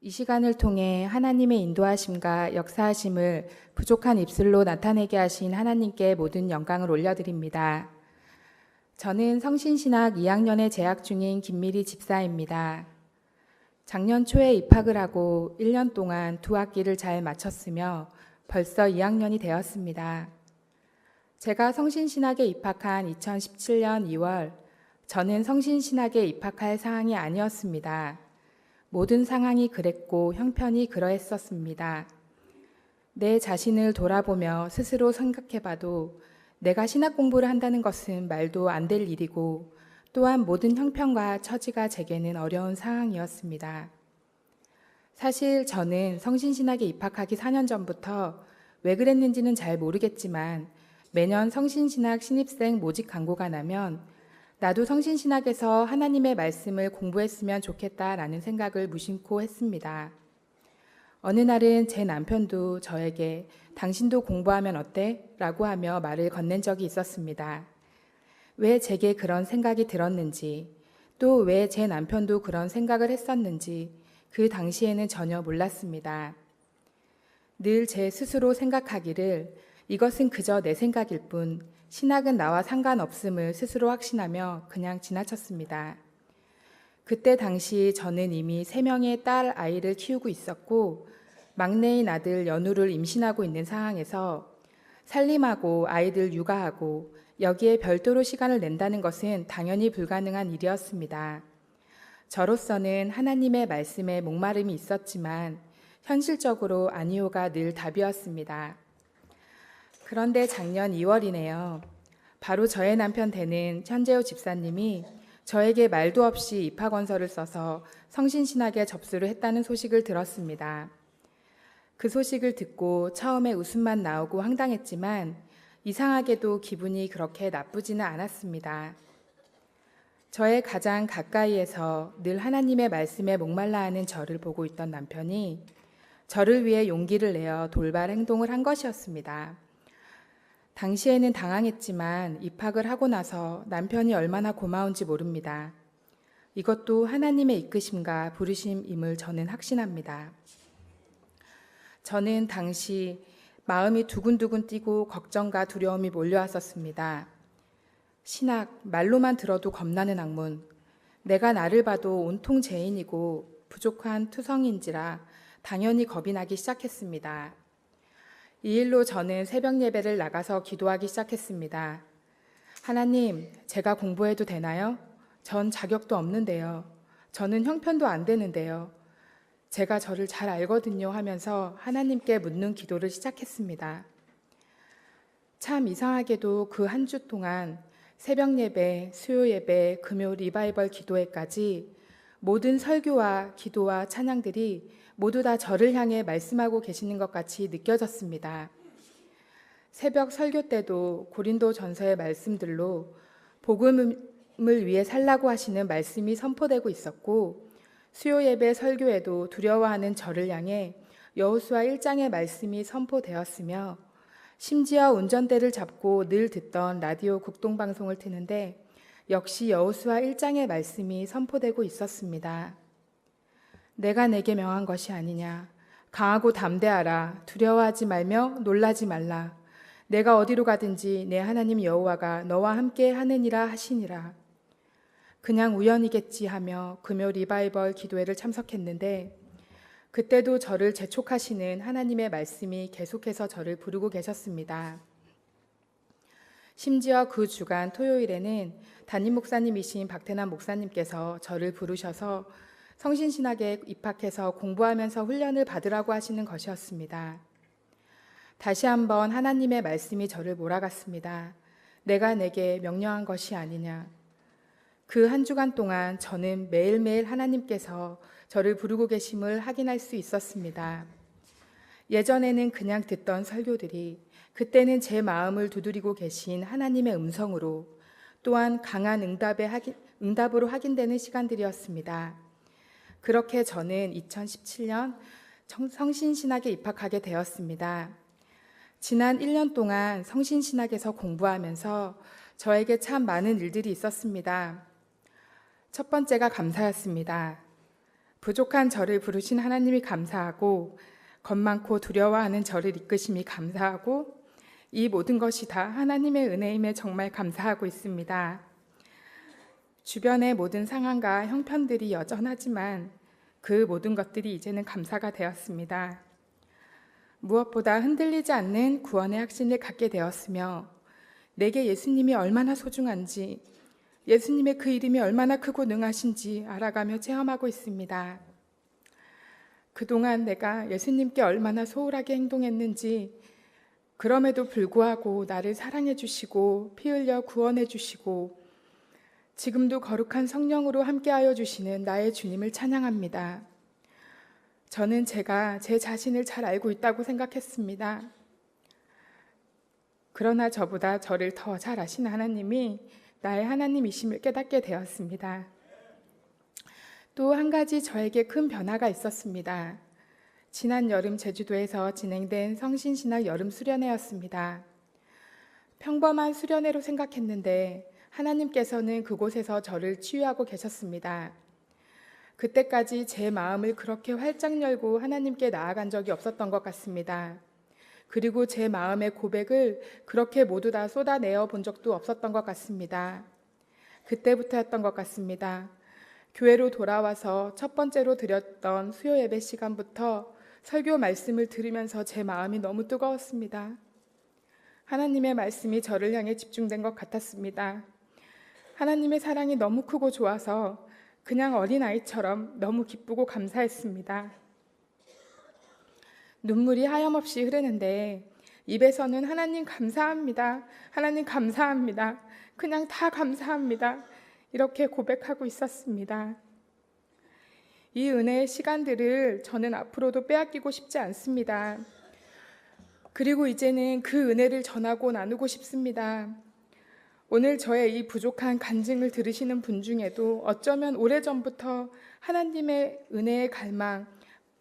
이 시간을 통해 하나님의 인도하심과 역사하심을 부족한 입술로 나타내게 하신 하나님께 모든 영광을 올려드립니다. 저는 성신신학 2학년에 재학 중인 김미리 집사입니다. 작년 초에 입학을 하고 1년 동안 두 학기를 잘 마쳤으며 벌써 2학년이 되었습니다. 제가 성신신학에 입학한 2017년 2월, 저는 성신신학에 입학할 상황이 아니었습니다. 모든 상황이 그랬고 형편이 그러했었습니다. 내 자신을 돌아보며 스스로 생각해봐도 내가 신학 공부를 한다는 것은 말도 안 될 일이고 또한 모든 형편과 처지가 제게는 어려운 상황이었습니다. 사실 저는 성신신학에 입학하기 4년 전부터 왜 그랬는지는 잘 모르겠지만 매년 성신신학 신입생 모집 광고가 나면 나도 성신신학에서 하나님의 말씀을 공부했으면 좋겠다라는 생각을 무심코 했습니다. 어느 날은 제 남편도 저에게 당신도 공부하면 어때? 라고 하며 말을 건넨 적이 있었습니다. 왜 제게 그런 생각이 들었는지, 또 왜 제 남편도 그런 생각을 했었는지 그 당시에는 전혀 몰랐습니다. 늘 제 스스로 생각하기를 이것은 그저 내 생각일 뿐 신학은 나와 상관없음을 스스로 확신하며 그냥 지나쳤습니다. 그때 당시 저는 이미 3명의 딸 아이를 키우고 있었고 막내인 아들 연우를 임신하고 있는 상황에서 살림하고 아이들 육아하고 여기에 별도로 시간을 낸다는 것은 당연히 불가능한 일이었습니다. 저로서는 하나님의 말씀에 목마름이 있었지만 현실적으로 아니오가 늘 답이었습니다. 그런데 작년 2월이네요. 바로 저의 남편 되는 현재호 집사님이 저에게 말도 없이 입학원서를 써서 성신신학에 접수를 했다는 소식을 들었습니다. 그 소식을 듣고 처음에 웃음만 나오고 황당했지만 이상하게도 기분이 그렇게 나쁘지는 않았습니다. 저의 가장 가까이에서 늘 하나님의 말씀에 목말라 하는 저를 보고 있던 남편이 저를 위해 용기를 내어 돌발 행동을 한 것이었습니다. 당시에는 당황했지만 입학을 하고 나서 남편이 얼마나 고마운지 모릅니다. 이것도 하나님의 이끄심과 부르심임을 저는 확신합니다. 저는 당시 마음이 두근두근 뛰고 걱정과 두려움이 몰려왔었습니다. 신학, 말로만 들어도 겁나는 학문, 내가 나를 봐도 온통 죄인이고 부족한 투성인지라 당연히 겁이 나기 시작했습니다. 이 일로 저는 새벽 예배를 나가서 기도하기 시작했습니다. 하나님, 제가 공부해도 되나요? 전 자격도 없는데요. 저는 형편도 안 되는데요. 제가 저를 잘 알거든요 하면서 하나님께 묻는 기도를 시작했습니다. 참 이상하게도 그 한 주 동안 새벽 예배, 수요 예배, 금요 리바이벌 기도회까지 모든 설교와 기도와 찬양들이 모두 다 저를 향해 말씀하고 계시는 것 같이 느껴졌습니다. 새벽 설교 때도 고린도 전서의 말씀들로 복음을 위해 살라고 하시는 말씀이 선포되고 있었고 수요 예배 설교에도 두려워하는 저를 향해 여호수아 1장의 말씀이 선포되었으며 심지어 운전대를 잡고 늘 듣던 라디오 국동방송을 트는데 역시 여호수아 1장의 말씀이 선포되고 있었습니다. 내가 내게 명한 것이 아니냐. 강하고 담대하라. 두려워하지 말며 놀라지 말라. 내가 어디로 가든지 내 하나님 여호와가 너와 함께 하느니라 하시니라. 그냥 우연이겠지 하며 금요 리바이벌 기도회를 참석했는데 그때도 저를 재촉하시는 하나님의 말씀이 계속해서 저를 부르고 계셨습니다. 심지어 그 주간 토요일에는 담임 목사님이신 박태남 목사님께서 저를 부르셔서 성신신학에 입학해서 공부하면서 훈련을 받으라고 하시는 것이었습니다. 다시 한번 하나님의 말씀이 저를 몰아갔습니다. 내가 내게 명령한 것이 아니냐. 그 한 주간 동안 저는 매일매일 하나님께서 저를 부르고 계심을 확인할 수 있었습니다. 예전에는 그냥 듣던 설교들이 그때는 제 마음을 두드리고 계신 하나님의 음성으로 또한 강한 응답으로 확인되는 시간들이었습니다. 그렇게 저는 2017년 성신신학에 입학하게 되었습니다. 지난 1년 동안 성신신학에서 공부하면서 저에게 참 많은 일들이 있었습니다. 첫 번째가 감사였습니다. 부족한 저를 부르신 하나님이 감사하고 겁 많고 두려워하는 저를 이끄심이 감사하고 이 모든 것이 다 하나님의 은혜임에 정말 감사하고 있습니다. 주변의 모든 상황과 형편들이 여전하지만 그 모든 것들이 이제는 감사가 되었습니다. 무엇보다 흔들리지 않는 구원의 확신을 갖게 되었으며 내게 예수님이 얼마나 소중한지, 예수님의 그 이름이 얼마나 크고 능하신지 알아가며 체험하고 있습니다. 그동안 내가 예수님께 얼마나 소홀하게 행동했는지, 그럼에도 불구하고 나를 사랑해 주시고 피 흘려 구원해 주시고 지금도 거룩한 성령으로 함께하여 주시는 나의 주님을 찬양합니다. 저는 제가 제 자신을 잘 알고 있다고 생각했습니다. 그러나 저보다 저를 더 잘 아시는 하나님이 나의 하나님이심을 깨닫게 되었습니다. 또 한 가지 저에게 큰 변화가 있었습니다. 지난 여름 제주도에서 진행된 성신신학 여름 수련회였습니다. 평범한 수련회로 생각했는데 하나님께서는 그곳에서 저를 치유하고 계셨습니다. 그때까지 제 마음을 그렇게 활짝 열고 하나님께 나아간 적이 없었던 것 같습니다. 그리고 제 마음의 고백을 그렇게 모두 다 쏟아내어 본 적도 없었던 것 같습니다. 그때부터였던 것 같습니다. 교회로 돌아와서 첫 번째로 드렸던 수요 예배 시간부터 설교 말씀을 들으면서 제 마음이 너무 뜨거웠습니다. 하나님의 말씀이 저를 향해 집중된 것 같았습니다. 하나님의 사랑이 너무 크고 좋아서 그냥 어린아이처럼 너무 기쁘고 감사했습니다. 눈물이 하염없이 흐르는데 입에서는 하나님 감사합니다. 하나님 감사합니다. 그냥 다 감사합니다. 이렇게 고백하고 있었습니다. 이 은혜의 시간들을 저는 앞으로도 빼앗기고 싶지 않습니다. 그리고 이제는 그 은혜를 전하고 나누고 싶습니다. 오늘 저의 이 부족한 간증을 들으시는 분 중에도 어쩌면 오래전부터 하나님의 은혜의 갈망,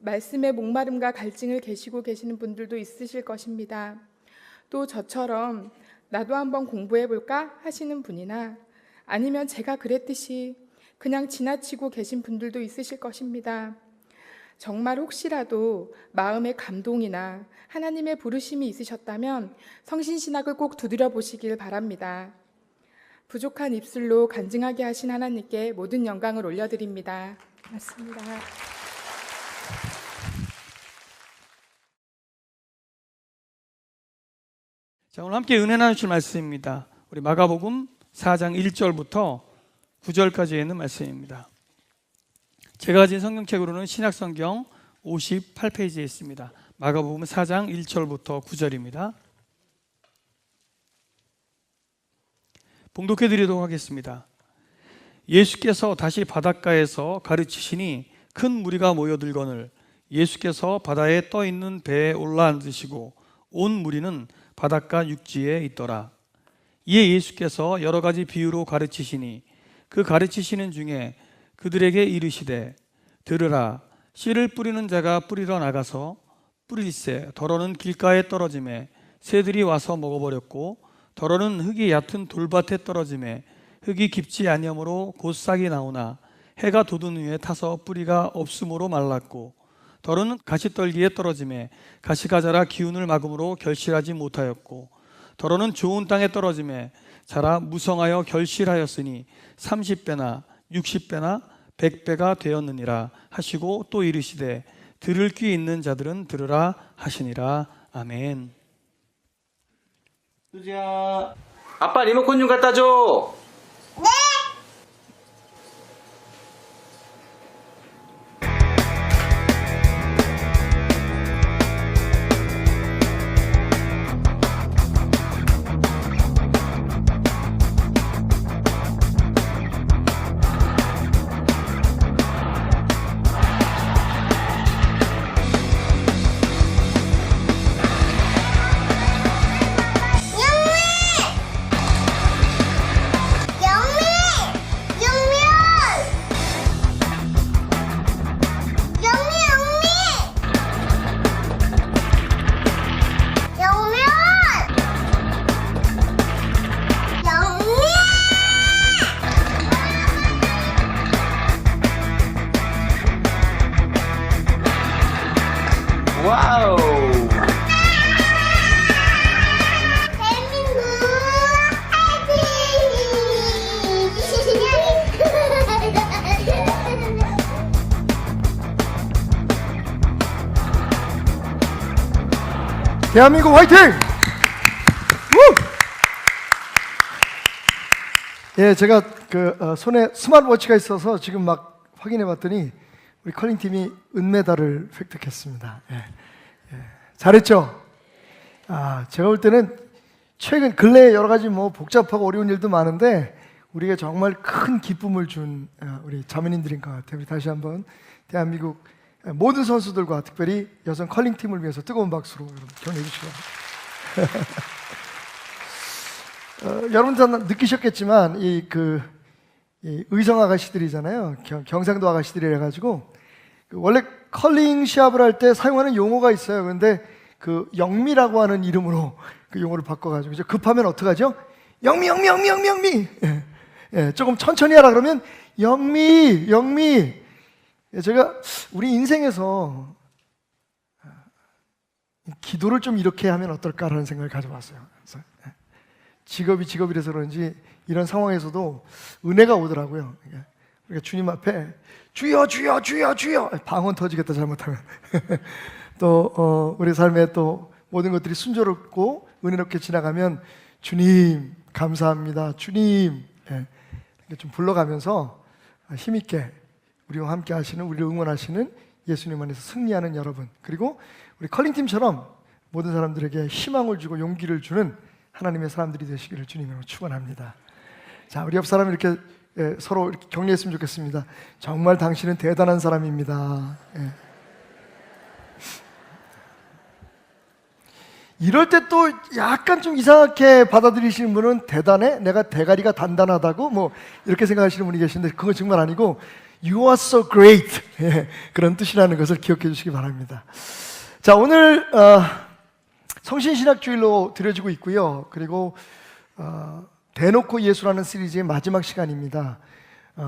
말씀의 목마름과 갈증을 계시고 계시는 분들도 있으실 것입니다. 또 저처럼 나도 한번 공부해볼까 하시는 분이나 아니면 제가 그랬듯이 그냥 지나치고 계신 분들도 있으실 것입니다. 정말 혹시라도 마음의 감동이나 하나님의 부르심이 있으셨다면 성신신학을 꼭 두드려 보시길 바랍니다. 부족한 입술로 간증하게 하신 하나님께 모든 영광을 올려드립니다. 고맙습니다. 자, 오늘 함께 은혜 나누실 말씀입니다. 우리 마가복음 4장 1절부터 9절까지 있는 말씀입니다. 제가 가진 성경책으로는 신약성경 58페이지에 있습니다. 마가복음 4장 1절부터 9절입니다. 봉독해 드리도록 하겠습니다. 예수께서 다시 바닷가에서 가르치시니 큰 무리가 모여들거늘 예수께서 바다에 떠 있는 배에 올라앉으시고 온 무리는 바닷가 육지에 있더라. 이에 예수께서 여러 가지 비유로 가르치시니 그 가르치시는 중에 그들에게 이르시되 들으라. 씨를 뿌리는 자가 뿌리러 나가서 뿌릴새 더러는 길가에 떨어지매 새들이 와서 먹어버렸고 더러는 흙이 얕은 돌밭에 떨어지매 흙이 깊지 아니하므로 곧 싹이 나오나 해가 돋은 후에 타서 뿌리가 없으므로 말랐고 더러는 가시떨기에 떨어지매 가시가 자라 기운을 막음으로 결실하지 못하였고 더러는 좋은 땅에 떨어지매 자라 무성하여 결실하였으니 30배나 60배나 100배가 되었느니라 하시고 또 이르시되 들을 귀 있는 자들은 들으라 하시니라. 아멘. 수지야, 아빠 리모컨 좀 갖다 줘. 대한민국 화이팅! 우! 예, 제가 손에 스마트워치가 있어서 지금 막 확인해 봤더니 우리 컬링 팀이 은메달을 획득했습니다. 예, 잘했죠? 제가 볼 때는 최근 근래에 여러 가지 뭐 복잡하고 어려운 일도 많은데 우리가 정말 큰 기쁨을 준 우리 자매님들인 것 같아요. 우리 다시 한번 대한민국 모든 선수들과 특별히 여성 컬링 팀을 위해서 뜨거운 박수로 여러분 격려해 주시기 바랍니다. 여러분 다 느끼셨겠지만 이 의성 아가씨들이잖아요. 경상도 아가씨들이라 가지고 원래 컬링 시합을 할 때 사용하는 용어가 있어요. 그런데 그 영미라고 하는 이름으로 그 용어를 바꿔가지고 이제 급하면 어떡하죠? 영미. 예, 조금 천천히 하라 그러면 영미. 예, 제가 우리 인생에서 기도를 좀 이렇게 하면 어떨까라는 생각을 가져봤어요. 그래서 직업이라서 그런지 이런 상황에서도 은혜가 오더라고요. 그러니까 주님 앞에 주여 방언 터지겠다 잘못하면 또 우리 삶에 또 모든 것들이 순조롭고 은혜롭게 지나가면 주님 감사합니다 주님 이렇게 좀 불러가면서 힘있게 우리와 함께 하시는 우리를 응원하시는 예수님 안에서 승리하는 여러분, 그리고 우리 컬링팀처럼 모든 사람들에게 희망을 주고 용기를 주는 하나님의 사람들이 되시기를 주님으로 축원합니다. 자, 우리 옆 사람 이렇게 서로 이렇게 격려했으면 좋겠습니다. 정말 당신은 대단한 사람입니다. 이럴 때 또 약간 좀 이상하게 받아들이시는 분은 대단해? 내가 대가리가 단단하다고? 뭐 이렇게 생각하시는 분이 계신데 그건 정말 아니고 You are so great 그런 뜻이라는 것을 기억해 주시기 바랍니다. 자, 오늘 성신신학주일로 드려지고 있고요. 그리고 대놓고 예수라는 시리즈의 마지막 시간입니다.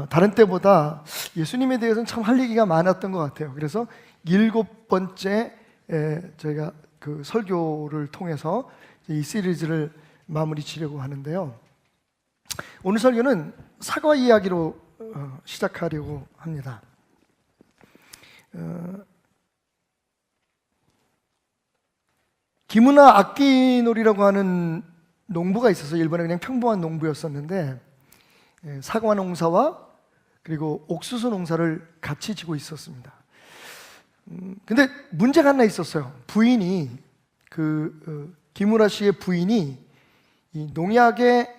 다른 때보다 예수님에 대해서는 참 할 얘기가 많았던 것 같아요. 그래서 7번째 저희가 그 설교를 통해서 이 시리즈를 마무리 지려고 하는데요. 오늘 설교는 사과 이야기로 시작하려고 합니다. 기무나 악기놀이라고 하는 농부가 있어서 일본에 그냥 평범한 농부였었는데 사과 농사와 그리고 옥수수 농사를 같이 지고 있었습니다. 근데 문제가 하나 있었어요. 부인이 기무라 씨의 부인이 이 농약에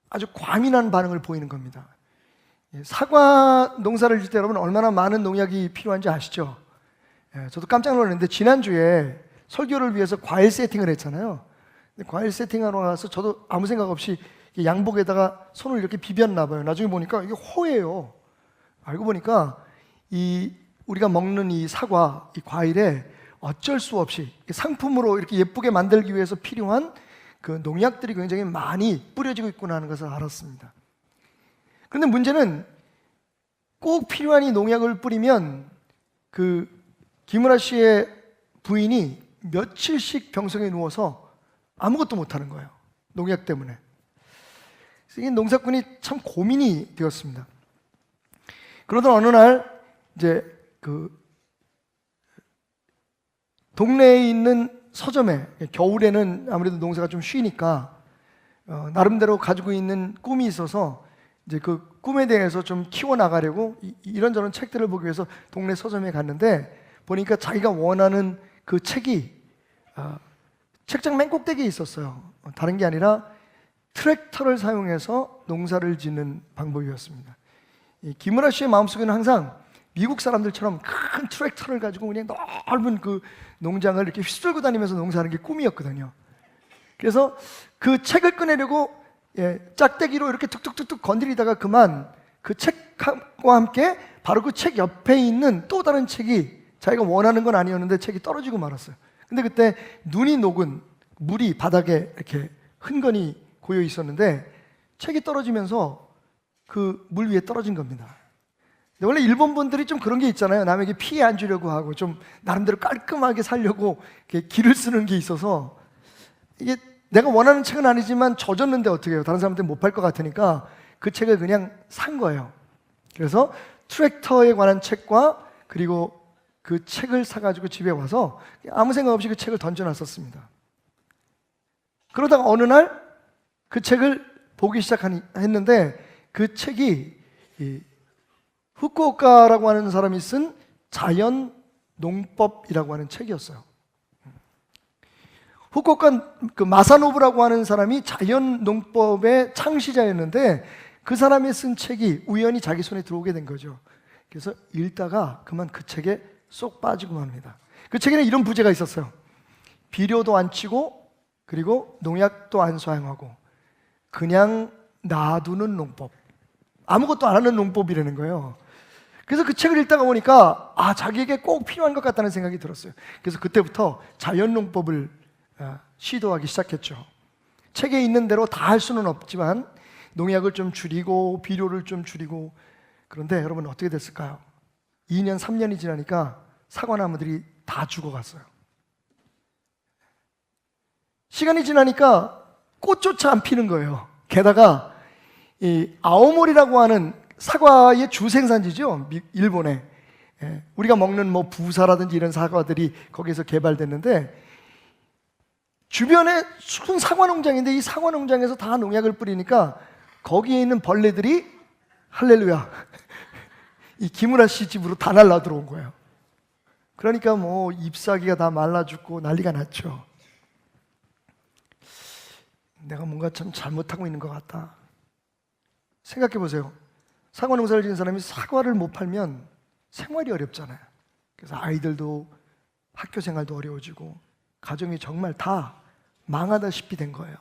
아주 과민한 반응을 보이는 겁니다. 사과 농사를 질 때 여러분 얼마나 많은 농약이 필요한지 아시죠? 저도 깜짝 놀랐는데 지난주에 설교를 위해서 과일 세팅을 했잖아요. 과일 세팅하러 가서 저도 아무 생각 없이 양복에다가 손을 이렇게 비볐나 봐요. 나중에 보니까 이게 호예요. 알고 보니까 우리가 먹는 이 사과, 이 과일에 어쩔 수 없이 상품으로 이렇게 예쁘게 만들기 위해서 필요한 그 농약들이 굉장히 많이 뿌려지고 있구나 하는 것을 알았습니다. 그런데 문제는 꼭 필요한 이 농약을 뿌리면 기무라 씨의 부인이 며칠씩 병성에 누워서 아무것도 못하는 거예요. 농약 때문에. 그래서 이 농사꾼이 참 고민이 되었습니다. 그러던 어느 날 이제 동네에 있는 서점에 겨울에는 아무래도 농사가 좀 쉬니까 나름대로 가지고 있는 꿈이 있어서 이제 그 꿈에 대해서 좀 키워나가려고 이런저런 책들을 보기 위해서 동네 서점에 갔는데 보니까 자기가 원하는 그 책이 책장 맨 꼭대기에 있었어요. 다른 게 아니라 트랙터를 사용해서 농사를 짓는 방법이었습니다. 기무라 씨의 마음속에는 항상 미국 사람들처럼 큰 트랙터를 가지고 그냥 넓은 그 농장을 이렇게 휘쓸고 다니면서 농사하는 게 꿈이었거든요. 그래서 그 책을 꺼내려고 짝대기로 이렇게 툭툭툭툭 건드리다가 그만 그 책과 함께 바로 그 책 옆에 있는 또 다른 책이 자기가 원하는 건 아니었는데 책이 떨어지고 말았어요. 근데 그때 눈이 녹은 물이 바닥에 이렇게 흥건히 고여 있었는데 책이 떨어지면서 그 물 위에 떨어진 겁니다. 원래 일본 분들이 좀 그런 게 있잖아요. 남에게 피해 안 주려고 하고 좀 나름대로 깔끔하게 살려고 길을 쓰는 게 있어서 이게 내가 원하는 책은 아니지만 젖었는데 어떻게 해요? 다른 사람들은 못 팔 것 같으니까 그 책을 그냥 산 거예요. 그래서 트랙터에 관한 책과 그리고 그 책을 사가지고 집에 와서 아무 생각 없이 그 책을 던져놨었습니다. 그러다가 어느 날 그 책을 보기 시작했는데 그 책이 이 후쿠오카라고 하는 사람이 쓴 자연 농법이라고 하는 책이었어요. 후쿠오카 그 마사노부라고 하는 사람이 자연 농법의 창시자였는데 그 사람이 쓴 책이 우연히 자기 손에 들어오게 된 거죠. 그래서 읽다가 그만 그 책에 쏙 빠지고 맙니다. 그 책에는 이런 부제가 있었어요. 비료도 안 치고 그리고 농약도 안 사용하고 그냥 놔두는 농법. 아무것도 안 하는 농법이라는 거예요. 그래서 그 책을 읽다가 보니까 자기에게 꼭 필요한 것 같다는 생각이 들었어요. 그래서 그때부터 자연 농법을 시도하기 시작했죠. 책에 있는 대로 다 할 수는 없지만 농약을 좀 줄이고 비료를 좀 줄이고. 그런데 여러분 어떻게 됐을까요? 2년 3년이 지나니까 사과나무들이 다 죽어갔어요. 시간이 지나니까 꽃조차 안 피는 거예요. 게다가 이 아오모리라고 하는 사과의 주생산지죠, 일본에. 우리가 먹는 뭐 부사라든지 이런 사과들이 거기서 개발됐는데 주변에 순 사과 농장인데 이 사과 농장에서 다 농약을 뿌리니까 거기에 있는 벌레들이 할렐루야 이 기무라 씨 집으로 다 날라 들어온 거예요. 그러니까 뭐 잎사귀가 다 말라 죽고 난리가 났죠. 내가 뭔가 참 잘못하고 있는 것 같다. 생각해 보세요. 사과 농사를 지은 사람이 사과를 못 팔면 생활이 어렵잖아요. 그래서 아이들도 학교 생활도 어려워지고 가정이 정말 다 망하다시피 된 거예요.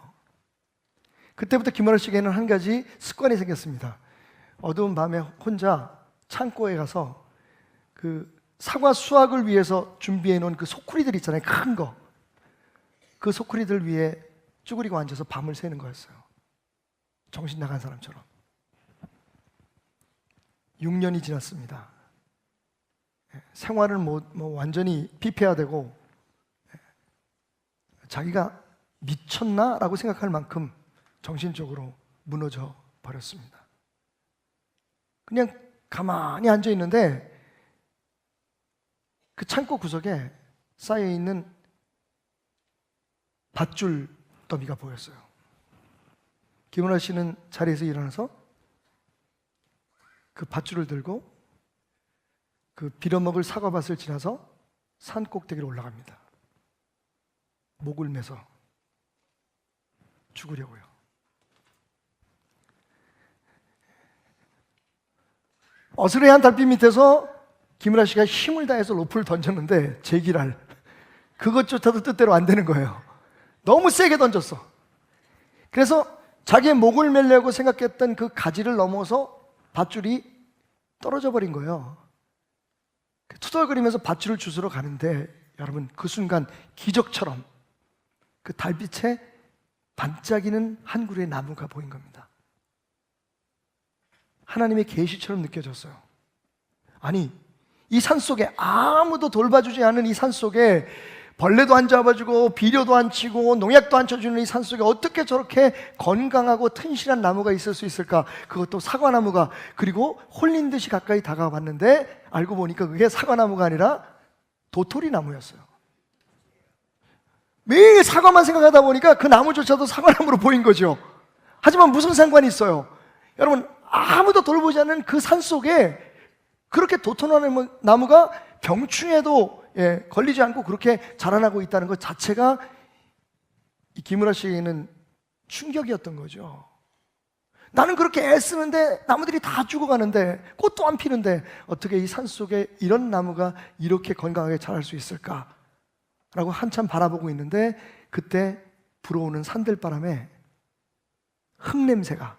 그때부터 김원호 씨에게는 한 가지 습관이 생겼습니다. 어두운 밤에 혼자 창고에 가서 그 사과 수확을 위해서 준비해 놓은 그 소쿠리들 있잖아요. 큰 거. 그 소쿠리들 위에 쭈그리고 앉아서 밤을 새는 거였어요. 정신 나간 사람처럼. 6년이 지났습니다. 생활을 뭐 완전히 피폐화되고 자기가 미쳤나? 라고 생각할 만큼 정신적으로 무너져 버렸습니다. 그냥 가만히 앉아 있는데 그 창고 구석에 쌓여있는 밧줄 더미가 보였어요. 김은하 씨는 자리에서 일어나서 그 밧줄을 들고 그 빌어먹을 사과밭을 지나서 산 꼭대기로 올라갑니다. 목을 매서 죽으려고요. 어스레한 달빛 밑에서 김은하 씨가 힘을 다해서 로프를 던졌는데 제기랄 그것조차도 뜻대로 안 되는 거예요. 너무 세게 던졌어. 그래서 자기의 목을 매려고 생각했던 그 가지를 넘어서 밧줄이 떨어져 버린 거예요. 투덜거리면서 밧줄을 주스러 가는데 여러분 그 순간 기적처럼 그 달빛에 반짝이는 한 그루의 나무가 보인 겁니다. 하나님의 계시처럼 느껴졌어요. 아니 이 산속에 아무도 돌봐주지 않은 이 산속에 벌레도 안 잡아주고 비료도 안 치고 농약도 안 쳐주는 이 산속에 어떻게 저렇게 건강하고 튼실한 나무가 있을 수 있을까? 그것도 사과나무가. 그리고 홀린 듯이 가까이 다가와 봤는데 알고 보니까 그게 사과나무가 아니라 도토리 나무였어요. 매일 사과만 생각하다 보니까 그 나무조차도 사과나무로 보인 거죠. 하지만 무슨 상관이 있어요? 여러분 아무도 돌보지 않는 그 산속에 그렇게 도토리 나무가 병충해도 걸리지 않고 그렇게 자라나고 있다는 것 자체가 이 김은하 씨에게는 충격이었던 거죠. 나는 그렇게 애쓰는데 나무들이 다 죽어가는데 꽃도 안 피는데 어떻게 이 산속에 이런 나무가 이렇게 건강하게 자랄 수 있을까? 라고 한참 바라보고 있는데 그때 불어오는 산들바람에 흙냄새가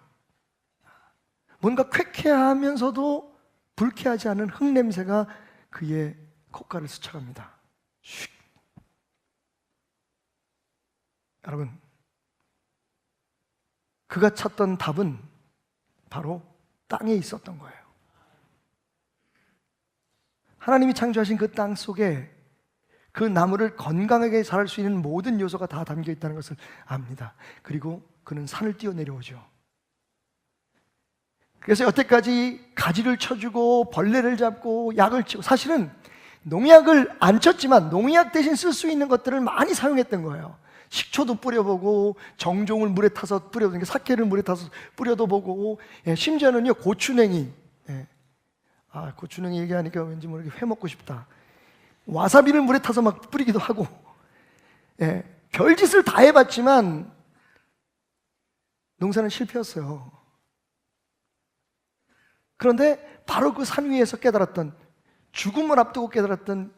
뭔가 쾌쾌하면서도 불쾌하지 않은 흙냄새가 그의 콧가를 스쳐갑니다. 슉. 여러분, 그가 찾던 답은 바로 땅에 있었던 거예요. 하나님이 창조하신 그 땅 속에 그 나무를 건강하게 자랄 수 있는 모든 요소가 다 담겨 있다는 것을 압니다. 그리고 그는 산을 뛰어내려오죠. 그래서 여태까지 가지를 쳐주고 벌레를 잡고 약을 치고 사실은 농약을 안 쳤지만 농약 대신 쓸 수 있는 것들을 많이 사용했던 거예요. 식초도 뿌려보고 정종을 물에 타서 뿌려보고 사케를 물에 타서 뿌려도 보고, 심지어는요 고추냉이, 고추냉이 얘기하니까 왠지 모르게 회 먹고 싶다. 와사비를 물에 타서 막 뿌리기도 하고, 별짓을 다 해봤지만 농사는 실패했어요. 그런데 바로 그 산 위에서 깨달았던, 죽음을 앞두고 깨달았던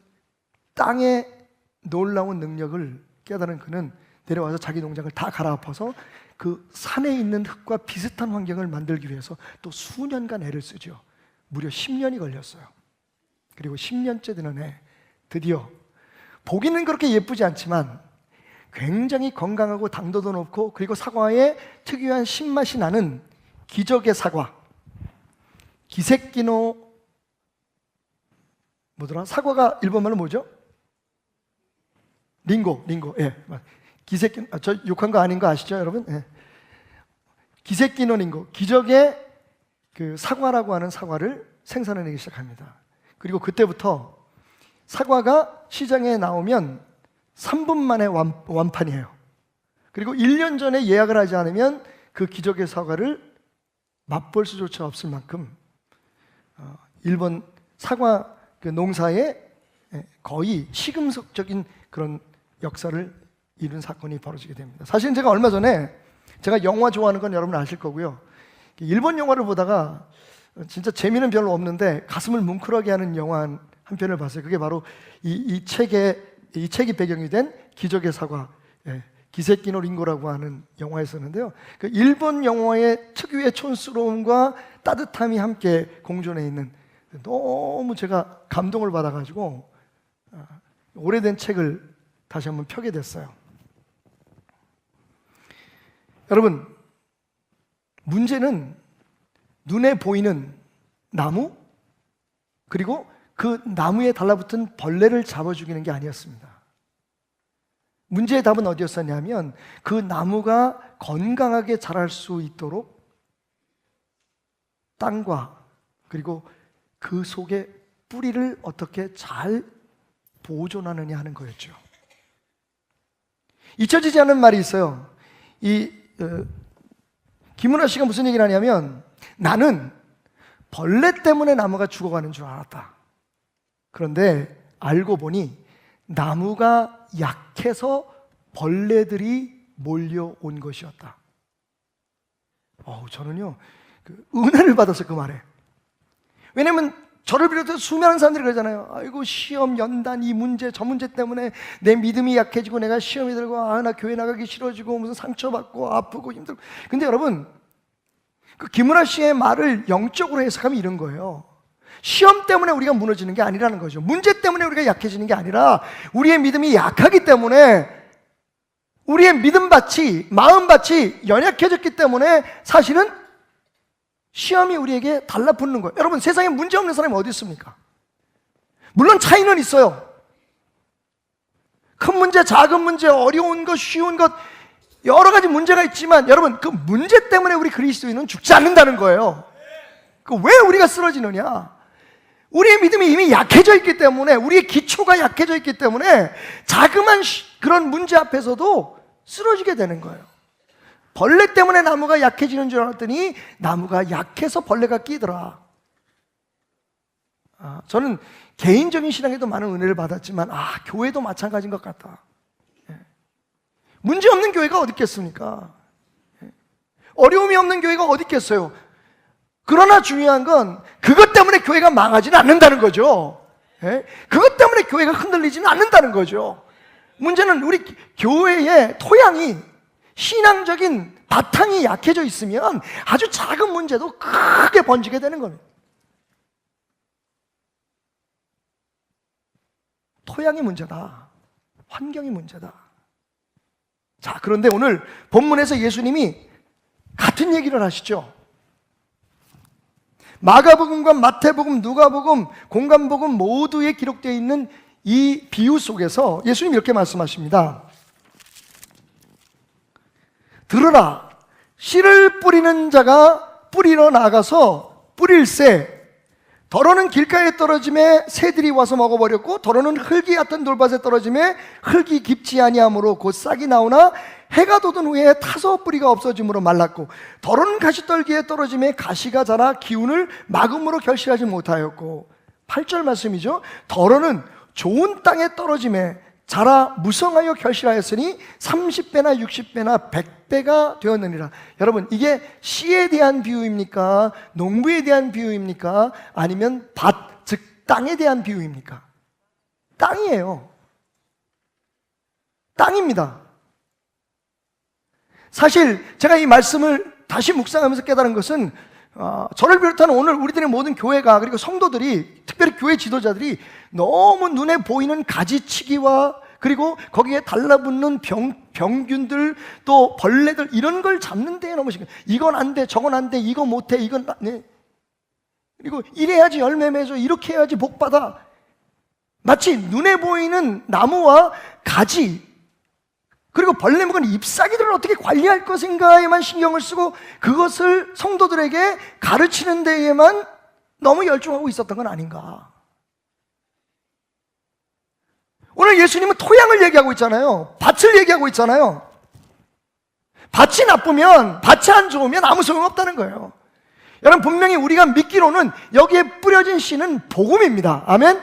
땅의 놀라운 능력을 깨달은 그는 내려와서 자기 농장을 다 갈아엎어서 그 산에 있는 흙과 비슷한 환경을 만들기 위해서 또 수년간 애를 쓰죠. 무려 10년이 걸렸어요. 그리고 10년째 되는 해 드디어, 보기는 그렇게 예쁘지 않지만 굉장히 건강하고 당도도 높고, 그리고 사과의 특유한 신맛이 나는 기적의 사과, 기세끼노, 뭐더라? 사과가 일본말로 뭐죠? 링고. 기세끼노, 저 욕한 거 아닌 거 아시죠, 여러분? 기세끼노 링고, 기적의 그 사과라고 하는 사과를 생산해내기 시작합니다. 그리고 그때부터 사과가 시장에 나오면 3분 만에 완판이에요. 그리고 1년 전에 예약을 하지 않으면 그 기적의 사과를 맛볼 수조차 없을 만큼 일본 사과 그 농사에 거의 시금석적인 그런 역사를 이룬 사건이 벌어지게 됩니다. 사실은 제가 얼마 전에, 제가 영화 좋아하는 건 여러분 아실 거고요, 일본 영화를 보다가 진짜 재미는 별로 없는데 가슴을 뭉클하게 하는 영화 한 편을 봤어요. 그게 바로 이 책이 배경이 된 기적의 사과, 기세끼노 링고라고 하는 영화였었는데요. 그 일본 영화의 특유의 촌스러움과 따뜻함이 함께 공존해 있는, 너무 제가 감동을 받아가지고 오래된 책을 다시 한번 펴게 됐어요. 여러분, 문제는 눈에 보이는 나무, 그리고 그 나무에 달라붙은 벌레를 잡아 죽이는 게 아니었습니다. 문제의 답은 어디였었냐면, 그 나무가 건강하게 자랄 수 있도록 땅과 그리고 그 속에 뿌리를 어떻게 잘 보존하느냐 하는 거였죠. 잊혀지지 않는 말이 있어요. 김은하 씨가 무슨 얘기를 하냐면, 나는 벌레 때문에 나무가 죽어가는 줄 알았다. 그런데 알고 보니 나무가 약해서 벌레들이 몰려온 것이었다. 저는요 은혜를 받았어요, 그 말에. 왜냐면 저를 비롯해서 수많은 사람들이 그러잖아요. 아이고, 시험 연단, 이 문제 저 문제 때문에 내 믿음이 약해지고 내가 시험이 들고, 나 교회 나가기 싫어지고 무슨 상처받고 아프고 힘들고. 근데 여러분, 그 김은하 씨의 말을 영적으로 해석하면 이런 거예요. 시험 때문에 우리가 무너지는 게 아니라는 거죠. 문제 때문에 우리가 약해지는 게 아니라, 우리의 믿음이 약하기 때문에, 우리의 믿음밭이, 마음밭이 연약해졌기 때문에 사실은 시험이 우리에게 달라붙는 거예요. 여러분, 세상에 문제 없는 사람이 어디 있습니까? 물론 차이는 있어요. 큰 문제, 작은 문제, 어려운 것, 쉬운 것, 여러 가지 문제가 있지만, 여러분, 그 문제 때문에 우리 그리스도인은 죽지 않는다는 거예요. 왜 우리가 쓰러지느냐? 우리의 믿음이 이미 약해져 있기 때문에, 우리의 기초가 약해져 있기 때문에 자그만 그런 문제 앞에서도 쓰러지게 되는 거예요. 벌레 때문에 나무가 약해지는 줄 알았더니 나무가 약해서 벌레가 끼더라. 저는 개인적인 신앙에도 많은 은혜를 받았지만, 교회도 마찬가지인 것 같다. 문제 없는 교회가 어디 있겠습니까? 어려움이 없는 교회가 어디 있겠어요? 그러나 중요한 건 그것 때문에 교회가 망하지는 않는다는 거죠. 그것 때문에 교회가 흔들리지는 않는다는 거죠. 문제는 우리 교회의 토양이, 신앙적인 바탕이 약해져 있으면 아주 작은 문제도 크게 번지게 되는 겁니다. 토양이 문제다. 환경이 문제다. 자, 그런데 오늘 본문에서 예수님이 같은 얘기를 하시죠. 마가복음과 마태복음, 누가복음, 공관복음 모두에 기록되어 있는 이 비유 속에서 예수님이 이렇게 말씀하십니다. 들으라, 씨를 뿌리는 자가 뿌리러 나가서 뿌릴새 더러는 길가에 떨어짐에 새들이 와서 먹어버렸고, 더러는 흙이 얕은 돌밭에 떨어짐에 흙이 깊지 아니하므로 곧 싹이 나오나 해가 돋은 후에 타서 뿌리가 없어짐으로 말랐고, 더러는 가시떨기에 떨어짐에 가시가 자라 기운을 막음으로 결실하지 못하였고. 8절 말씀이죠. 더러는 좋은 땅에 떨어짐에 자라 무성하여 결실하였으니 30배나 60배나 100배가 되었느니라. 여러분, 이게 씨에 대한 비유입니까? 농부에 대한 비유입니까? 아니면 밭, 즉 땅에 대한 비유입니까? 땅이에요. 땅입니다. 사실 제가 이 말씀을 다시 묵상하면서 깨달은 것은 저를 비롯한 오늘 우리들의 모든 교회가, 그리고 성도들이, 특별히 교회 지도자들이 너무 눈에 보이는 가지치기와 그리고 거기에 달라붙는 병균들, 또 벌레들, 이런 걸 잡는 데에 너무 신경, 이건 안 돼, 저건 안 돼, 이거 못 해, 이건 네. 그리고 이래야지 열매 맺어, 이렇게 해야지 복 받아. 마치 눈에 보이는 나무와 가지, 그리고 벌레 먹은 잎사귀들을 어떻게 관리할 것인가에만 신경을 쓰고 그것을 성도들에게 가르치는 데에만 너무 열중하고 있었던 건 아닌가. 오늘 예수님은 토양을 얘기하고 있잖아요. 밭을 얘기하고 있잖아요. 밭이 나쁘면, 밭이 안 좋으면 아무 소용없다는 거예요. 여러분, 분명히 우리가 믿기로는 여기에 뿌려진 씨는 복음입니다. 아멘?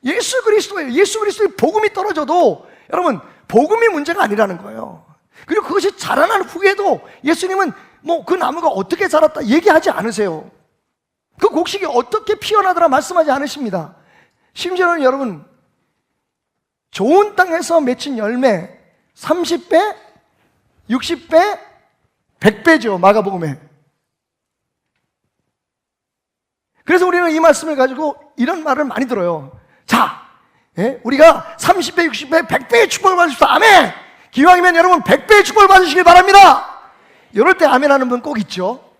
예수 그리스도예요. 예수 그리스도의 복음이 떨어져도 여러분, 복음이 문제가 아니라는 거예요. 그리고 그것이 자라난 후에도 예수님은 뭐 그 나무가 어떻게 자랐다 얘기하지 않으세요. 그 곡식이 어떻게 피어나더라 말씀하지 않으십니다. 심지어는 여러분, 좋은 땅에서 맺힌 열매 30배, 60배, 100배죠. 마가복음에. 그래서 우리는 이 말씀을 가지고 이런 말을 많이 들어요. 자, 우리가 30배, 60배, 100배의 축복을 받으십시오. 아멘! 기왕이면 여러분 100배의 축복을 받으시길 바랍니다. 이럴 때 아멘 하는 분 꼭 있죠.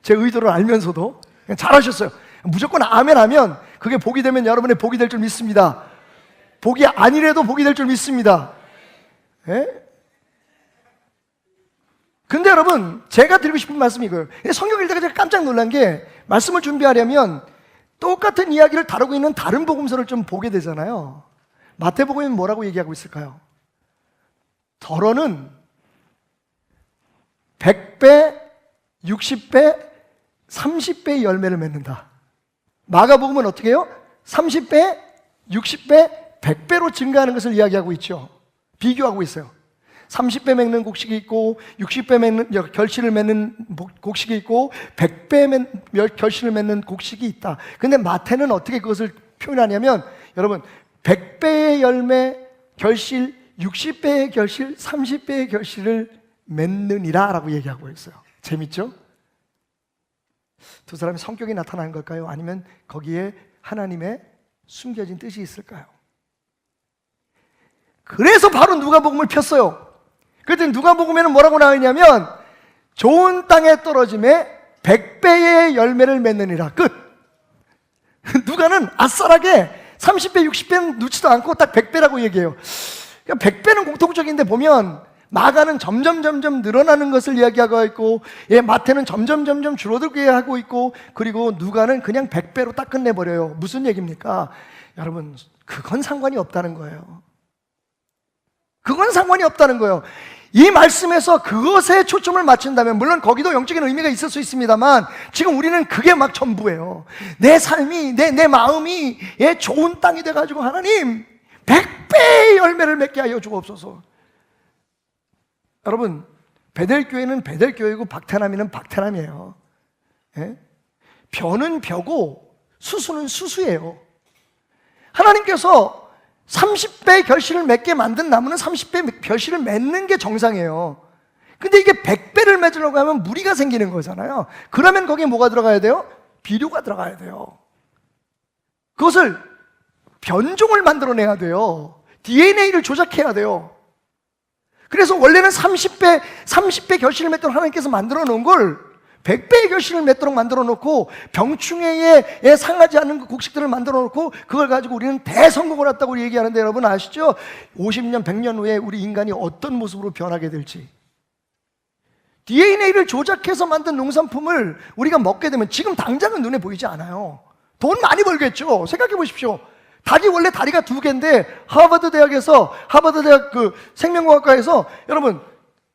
제 의도를 알면서도. 잘하셨어요. 무조건 아멘 하면 그게 복이 되면 여러분의 복이 될 줄 믿습니다. 복이 아니래도 복이 될 줄 믿습니다. 근데 여러분, 제가 드리고 싶은 말씀이 이거예요. 성경 읽다가 제가 깜짝 놀란 게, 말씀을 준비하려면 똑같은 이야기를 다루고 있는 다른 복음서를 좀 보게 되잖아요. 마태복음은 뭐라고 얘기하고 있을까요? 더러는 100배, 60배, 30배의 열매를 맺는다. 마가복음은 어떻게 해요? 30배, 60배, 100배로 증가하는 것을 이야기하고 있죠. 비교하고 있어요. 30배 맺는 곡식이 있고, 60배 맺는 결실을 맺는 곡식이 있고, 100배 결실을 맺는 곡식이 있다. 근데 마태는 어떻게 그것을 표현하냐면, 여러분, 100배의 열매, 결실, 60배의 결실, 30배의 결실을 맺느니라 라고 얘기하고 있어요. 재밌죠? 두 사람의 성격이 나타나는 걸까요? 아니면 거기에 하나님의 숨겨진 뜻이 있을까요? 그래서 바로 누가복음을 폈어요. 그랬더니 누가복음에는 뭐라고 나와 있냐면, 좋은 땅에 떨어짐에 100배의 열매를 맺느니라. 끝. 누가는 아싸라게 30배, 60배는 넣지도 않고 딱 100배라고 얘기해요. 그러니까 100배는 공통적인데 보면 마가는 점점 늘어나는 것을 이야기하고 있고, 마태는 점점 줄어들게 하고 있고, 그리고 누가는 그냥 100배로 딱 끝내버려요. 무슨 얘기입니까? 여러분, 그건 상관이 없다는 거예요. 그건 상관이 없다는 거예요. 이 말씀에서 그것에 초점을 맞춘다면, 물론 거기도 영적인 의미가 있을 수 있습니다만, 지금 우리는 그게 막 전부예요. 내 삶이, 내 마음이 좋은 땅이 돼가지고 하나님 100배의 열매를 맺게 하여 주옵소서. 여러분, 베델교회는 베델교회고 박태남이는 박태남이에요. 벼는 벼고 수수는 수수예요. 하나님께서 30배 결실을 맺게 만든 나무는 30배 결실을 맺는 게 정상이에요. 근데 이게 100배를 맺으려고 하면 무리가 생기는 거잖아요. 그러면 거기에 뭐가 들어가야 돼요? 비료가 들어가야 돼요. 그것을 변종을 만들어내야 돼요. DNA를 조작해야 돼요. 그래서 원래는 30배 결실을 맺도록 하나님께서 만들어 놓은 걸 100배의 결실을 맺도록 만들어 놓고, 병충해에 상하지 않는 그 곡식들을 만들어 놓고, 그걸 가지고 우리는 대성공을 했다고 얘기하는데, 여러분 아시죠? 50년, 100년 후에 우리 인간이 어떤 모습으로 변하게 될지. DNA를 조작해서 만든 농산품을 우리가 먹게 되면 지금 당장은 눈에 보이지 않아요. 돈 많이 벌겠죠. 생각해 보십시오. 닭이 원래 다리가 2개인데 하버드 대학 그 생명공학과에서 여러분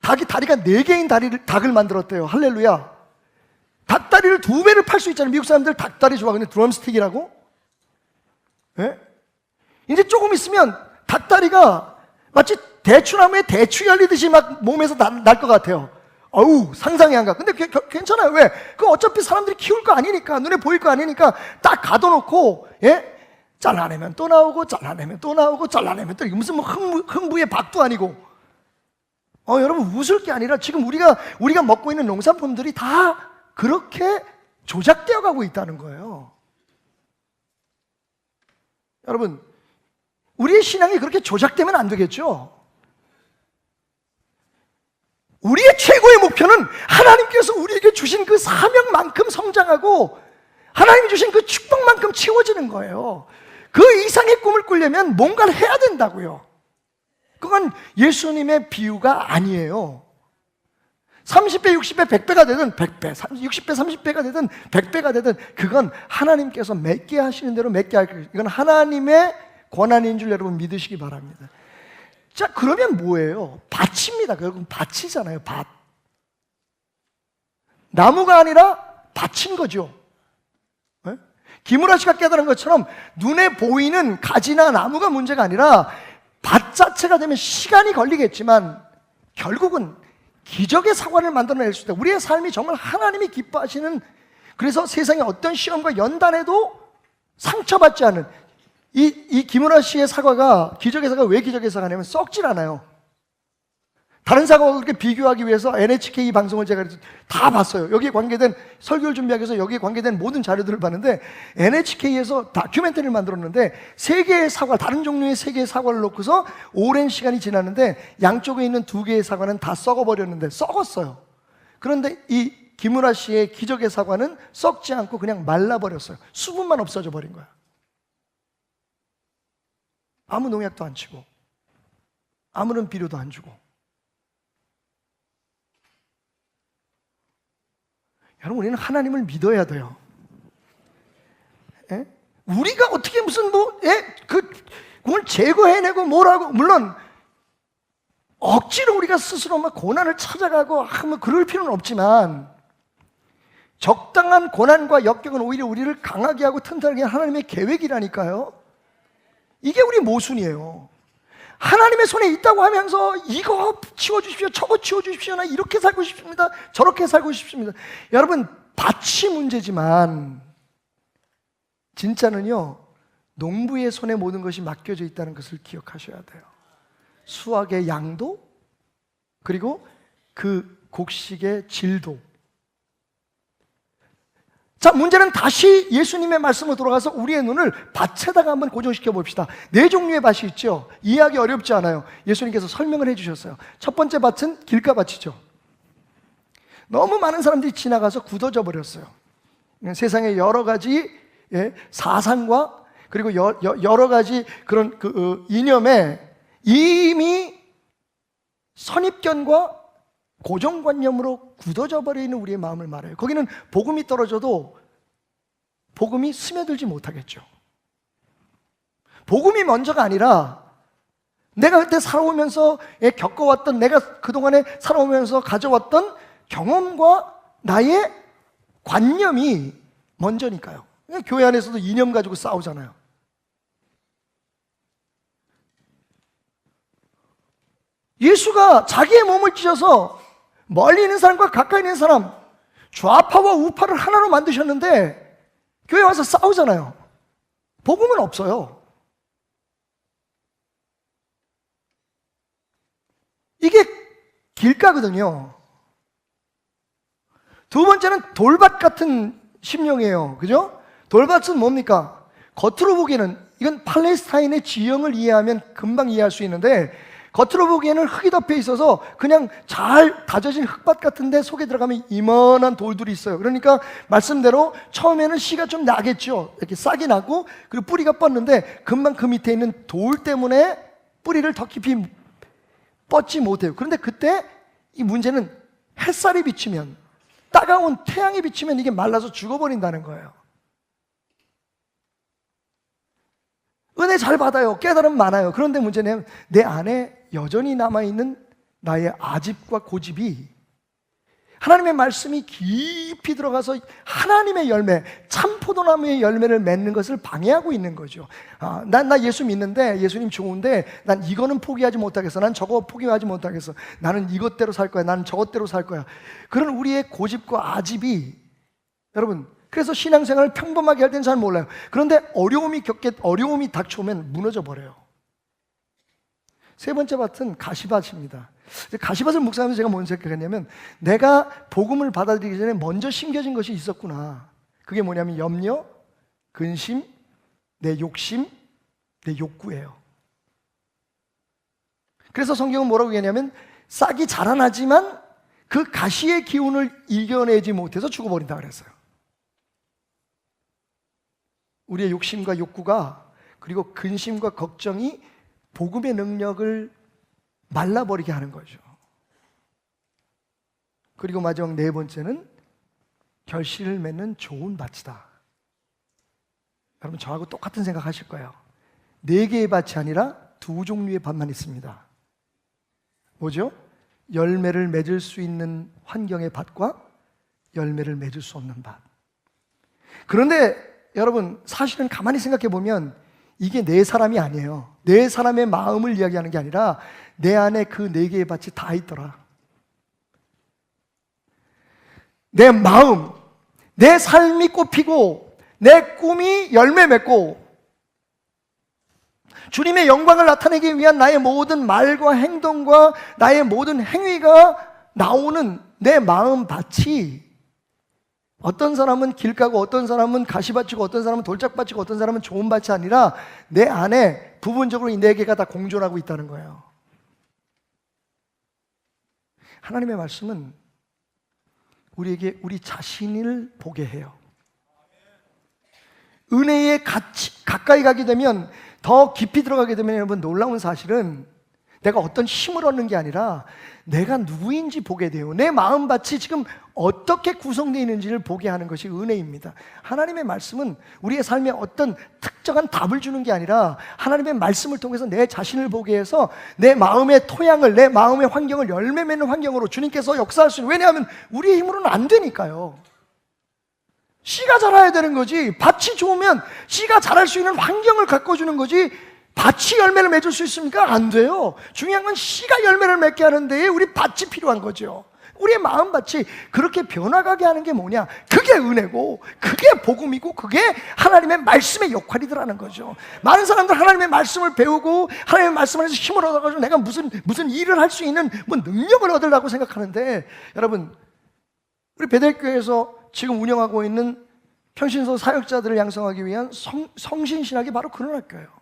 닭이 다리가 4개인 닭을 만들었대요. 할렐루야. 닭다리를 2배를 팔 수 있잖아요. 미국 사람들 닭다리 좋아하거든요. 드럼스틱이라고. 예? 이제 조금 있으면 닭다리가 마치 대추나무에 대추 열리듯이 막 몸에서 날 것 같아요. 어우, 상상이 안 가. 근데 괜찮아요. 왜? 그 어차피 사람들이 키울 거 아니니까, 눈에 보일 거 아니니까 딱 가둬놓고, 예? 잘라내면 또 나오고, 잘라내면 또 나오고, 잘라내면 또, 무슨 뭐 흥부의 박도 아니고. 여러분, 웃을 게 아니라 지금 우리가 먹고 있는 농산품들이 다 그렇게 조작되어 가고 있다는 거예요. 여러분, 우리의 신앙이 그렇게 조작되면 안 되겠죠? 우리의 최고의 목표는 하나님께서 우리에게 주신 그 사명만큼 성장하고 하나님이 주신 그 축복만큼 채워지는 거예요. 그 이상의 꿈을 꾸려면 뭔가를 해야 된다고요. 그건 예수님의 비유가 아니에요. 30배, 60배, 100배가 되든 100배, 60배, 30배가 되든 100배가 되든 그건 하나님께서 맺게 하시는 대로 맺게 할 거예요. 이건 하나님의 권한인 줄 여러분 믿으시기 바랍니다. 자, 그러면 뭐예요? 밭입니다. 결국 밭이잖아요. 밭. 나무가 아니라 밭인 거죠. 네? 김우라 씨가 깨달은 것처럼 눈에 보이는 가지나 나무가 문제가 아니라 밭 자체가 되면 시간이 걸리겠지만 결국은 기적의 사과를 만들어낼 수 있다. 우리의 삶이 정말 하나님이 기뻐하시는, 그래서 세상의 어떤 시험과 연단에도 상처받지 않는 이 김은아 씨의 사과가, 기적의 사과가 왜 기적의 사과냐면 썩질 않아요. 다른 사과와 그렇게 비교하기 위해서 NHK 방송을 제가 다 봤어요. 여기에 관계된 설교를 준비하기 위해서 여기에 관계된 모든 자료들을 봤는데 NHK에서 다큐멘터리를 만들었는데 3개의 사과, 다른 종류의 3개의 사과를 놓고서 오랜 시간이 지났는데 양쪽에 있는 2개의 사과는 다 썩어버렸는데 썩었어요. 그런데 이 김은아 씨의 기적의 사과는 썩지 않고 그냥 말라버렸어요. 수분만 없어져 버린 거야. 아무 농약도 안 치고 아무런 비료도 안 주고. 여러분, 우리는 하나님을 믿어야 돼요. 예? 우리가 어떻게 무슨 그걸 제거해내고 뭐라고, 물론 억지로 우리가 스스로 막 고난을 찾아가고 하면 그럴 필요는 없지만 적당한 고난과 역경은 오히려 우리를 강하게 하고 튼튼하게 하는 하나님의 계획이라니까요. 이게 우리 모순이에요. 하나님의 손에 있다고 하면서 이거 치워주십시오, 저거 치워주십시오, 나 이렇게 살고 싶습니다, 저렇게 살고 싶습니다. 여러분, 밭이 문제지만 진짜는요, 농부의 손에 모든 것이 맡겨져 있다는 것을 기억하셔야 돼요. 수확의 양도, 그리고 그 곡식의 질도. 자, 문제는 다시 예수님의 말씀으로 돌아가서 우리의 눈을 밭에다가 한번 고정시켜 봅시다. 4종류의 밭이 있죠. 이해하기 어렵지 않아요. 예수님께서 설명을 해주셨어요. 첫 번째 밭은 길가밭이죠. 너무 많은 사람들이 지나가서 굳어져 버렸어요. 세상의 여러 가지 사상과 그리고 여러 가지 그런 이념에 이미 선입견과 고정관념으로 굳어져 버리는 우리의 마음을 말해요. 거기는 복음이 떨어져도 복음이 스며들지 못하겠죠. 복음이 먼저가 아니라 내가 그때 살아오면서 겪어왔던, 내가 그동안에 살아오면서 가져왔던 경험과 나의 관념이 먼저니까요. 교회 안에서도 이념 가지고 싸우잖아요. 예수가 자기의 몸을 찢어서 멀리 있는 사람과 가까이 있는 사람, 좌파와 우파를 하나로 만드셨는데 교회 와서 싸우잖아요. 복음은 없어요. 이게 길가거든요. 두 번째는 돌밭 같은 심령이에요. 그죠? 돌밭은 뭡니까? 겉으로 보기에는, 이건 팔레스타인의 지형을 이해하면 금방 이해할 수 있는데, 겉으로 보기에는 흙이 덮여 있어서 그냥 잘 다져진 흙밭 같은데 속에 들어가면 이만한 돌들이 있어요. 그러니까 말씀대로 처음에는 씨가 좀 나겠죠. 이렇게 싹이 나고, 그리고 뿌리가 뻗는데 금방 그 밑에 있는 돌 때문에 뿌리를 더 깊이 뻗지 못해요. 그런데 그때 이 문제는 햇살이 비치면, 따가운 태양이 비치면 이게 말라서 죽어버린다는 거예요. 은혜 잘 받아요. 깨달음 많아요. 그런데 문제는 내 안에 여전히 남아있는 나의 아집과 고집이 하나님의 말씀이 깊이 들어가서 하나님의 열매, 참 포도나무의 열매를 맺는 것을 방해하고 있는 거죠. 나 예수 믿는데, 예수님 좋은데 난 이거는 포기하지 못하겠어. 난 저거 포기하지 못하겠어. 나는 이것대로 살 거야. 나는 저것대로 살 거야. 그런 우리의 고집과 아집이, 여러분, 그래서 신앙생활을 평범하게 할 때는 잘 몰라요. 그런데 어려움이 닥쳐오면 무너져 버려요. 세 번째 밭은 가시밭입니다. 가시밭을 묵상하면서 제가 뭔 생각했냐면, 내가 복음을 받아들이기 전에 먼저 심겨진 것이 있었구나. 그게 뭐냐면 염려, 근심, 내 욕심, 내 욕구예요. 그래서 성경은 뭐라고 얘기하냐면, 싹이 자라나지만 그 가시의 기운을 이겨내지 못해서 죽어버린다 그랬어요. 우리의 욕심과 욕구가, 그리고 근심과 걱정이 복음의 능력을 말라버리게 하는 거죠. 그리고 마지막 네 번째는 결실을 맺는 좋은 밭이다. 여러분, 저하고 똑같은 생각 하실 거예요. 네 개의 밭이 아니라 두 종류의 밭만 있습니다. 뭐죠? 열매를 맺을 수 있는 환경의 밭과 열매를 맺을 수 없는 밭. 그런데 여러분, 사실은 가만히 생각해 보면 이게 네 사람이 아니에요. 네 사람의 마음을 이야기하는 게 아니라 내 안에 그 네 개의 밭이 다 있더라. 내 마음, 내 삶이 꽃피고 내 꿈이 열매 맺고 주님의 영광을 나타내기 위한 나의 모든 말과 행동과 나의 모든 행위가 나오는 내 마음 밭이, 어떤 사람은 길가고 어떤 사람은 가시밭이고 어떤 사람은 돌짝밭이고 어떤 사람은 좋은 밭이 아니라 내 안에 부분적으로 이 네 개가 다 공존하고 있다는 거예요. 하나님의 말씀은 우리에게 우리 자신을 보게 해요. 은혜에 가까이 가게 되면, 더 깊이 들어가게 되면, 여러분, 놀라운 사실은 내가 어떤 힘을 얻는 게 아니라 내가 누구인지 보게 돼요. 내 마음밭이 지금 어떻게 구성되어 있는지를 보게 하는 것이 은혜입니다. 하나님의 말씀은 우리의 삶에 어떤 특정한 답을 주는 게 아니라 하나님의 말씀을 통해서 내 자신을 보게 해서 내 마음의 토양을, 내 마음의 환경을 열매 맺는 환경으로 주님께서 역사할 수 있는, 왜냐하면 우리의 힘으로는 안 되니까요. 씨가 자라야 되는 거지. 밭이 좋으면 씨가 자랄 수 있는 환경을 가꿔주는 거지, 밭이 열매를 맺을 수 있습니까? 안 돼요. 중요한 건 씨가 열매를 맺게 하는 데에 우리 밭이 필요한 거죠. 우리의 마음밭이 그렇게 변화가게 하는 게 뭐냐? 그게 은혜고, 그게 복음이고, 그게 하나님의 말씀의 역할이더라는 거죠. 많은 사람들 하나님의 말씀을 배우고 하나님의 말씀 안에서 힘을 얻어가지고 내가 무슨 일을 할 수 있는 뭐 능력을 얻으려고 생각하는데, 여러분, 우리 베델교회에서 지금 운영하고 있는 평신소 사역자들을 양성하기 위한 성신신학이 바로 그런 학교예요.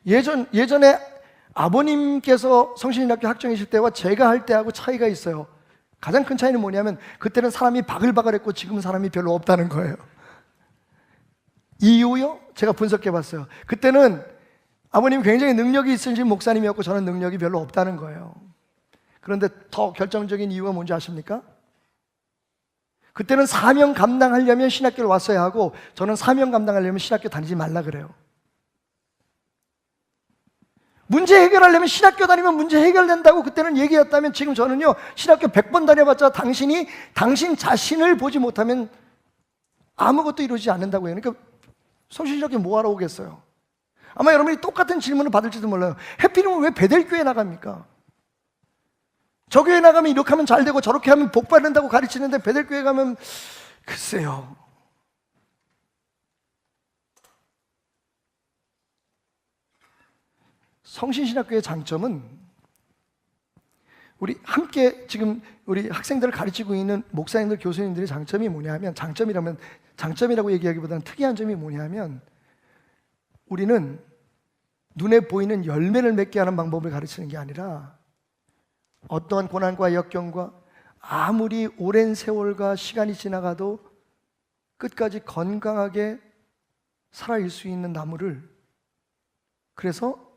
예전에 아버님께서 성신신학교 학장이실 때와 제가 할 때하고 차이가 있어요. 가장 큰 차이는 뭐냐면, 그때는 사람이 바글바글했고 지금은 사람이 별로 없다는 거예요. 이유요? 제가 분석해 봤어요. 그때는 아버님이 굉장히 능력이 있으신 목사님이었고 저는 능력이 별로 없다는 거예요. 그런데 더 결정적인 이유가 뭔지 아십니까? 그때는 사명 감당하려면 신학교를 왔어야 하고, 저는 사명 감당하려면 신학교 다니지 말라 그래요. 문제 해결하려면 신학교 다니면 문제 해결된다고 그때는 얘기했다면, 지금 저는요, 신학교 100번 다녀봤자 당신 자신을 보지 못하면 아무것도 이루어지지 않는다고 해요. 그러니까 성신신학교 뭐하러 오겠어요? 아마 여러분이 똑같은 질문을 받을지도 몰라요. 해피님은 왜 베델교회 나갑니까? 저 교회 나가면 이렇게 하면 잘 되고 저렇게 하면 복 받는다고 가르치는데 베델교회 가면, 글쎄요. 성신신학교의 장점은, 우리 함께 지금 우리 학생들을 가르치고 있는 목사님들, 교수님들의 장점이 뭐냐면, 장점이라고 얘기하기보다는 특이한 점이 뭐냐면, 우리는 눈에 보이는 열매를 맺게 하는 방법을 가르치는 게 아니라, 어떠한 고난과 역경과 아무리 오랜 세월과 시간이 지나가도 끝까지 건강하게 살아있을 수 있는 나무를, 그래서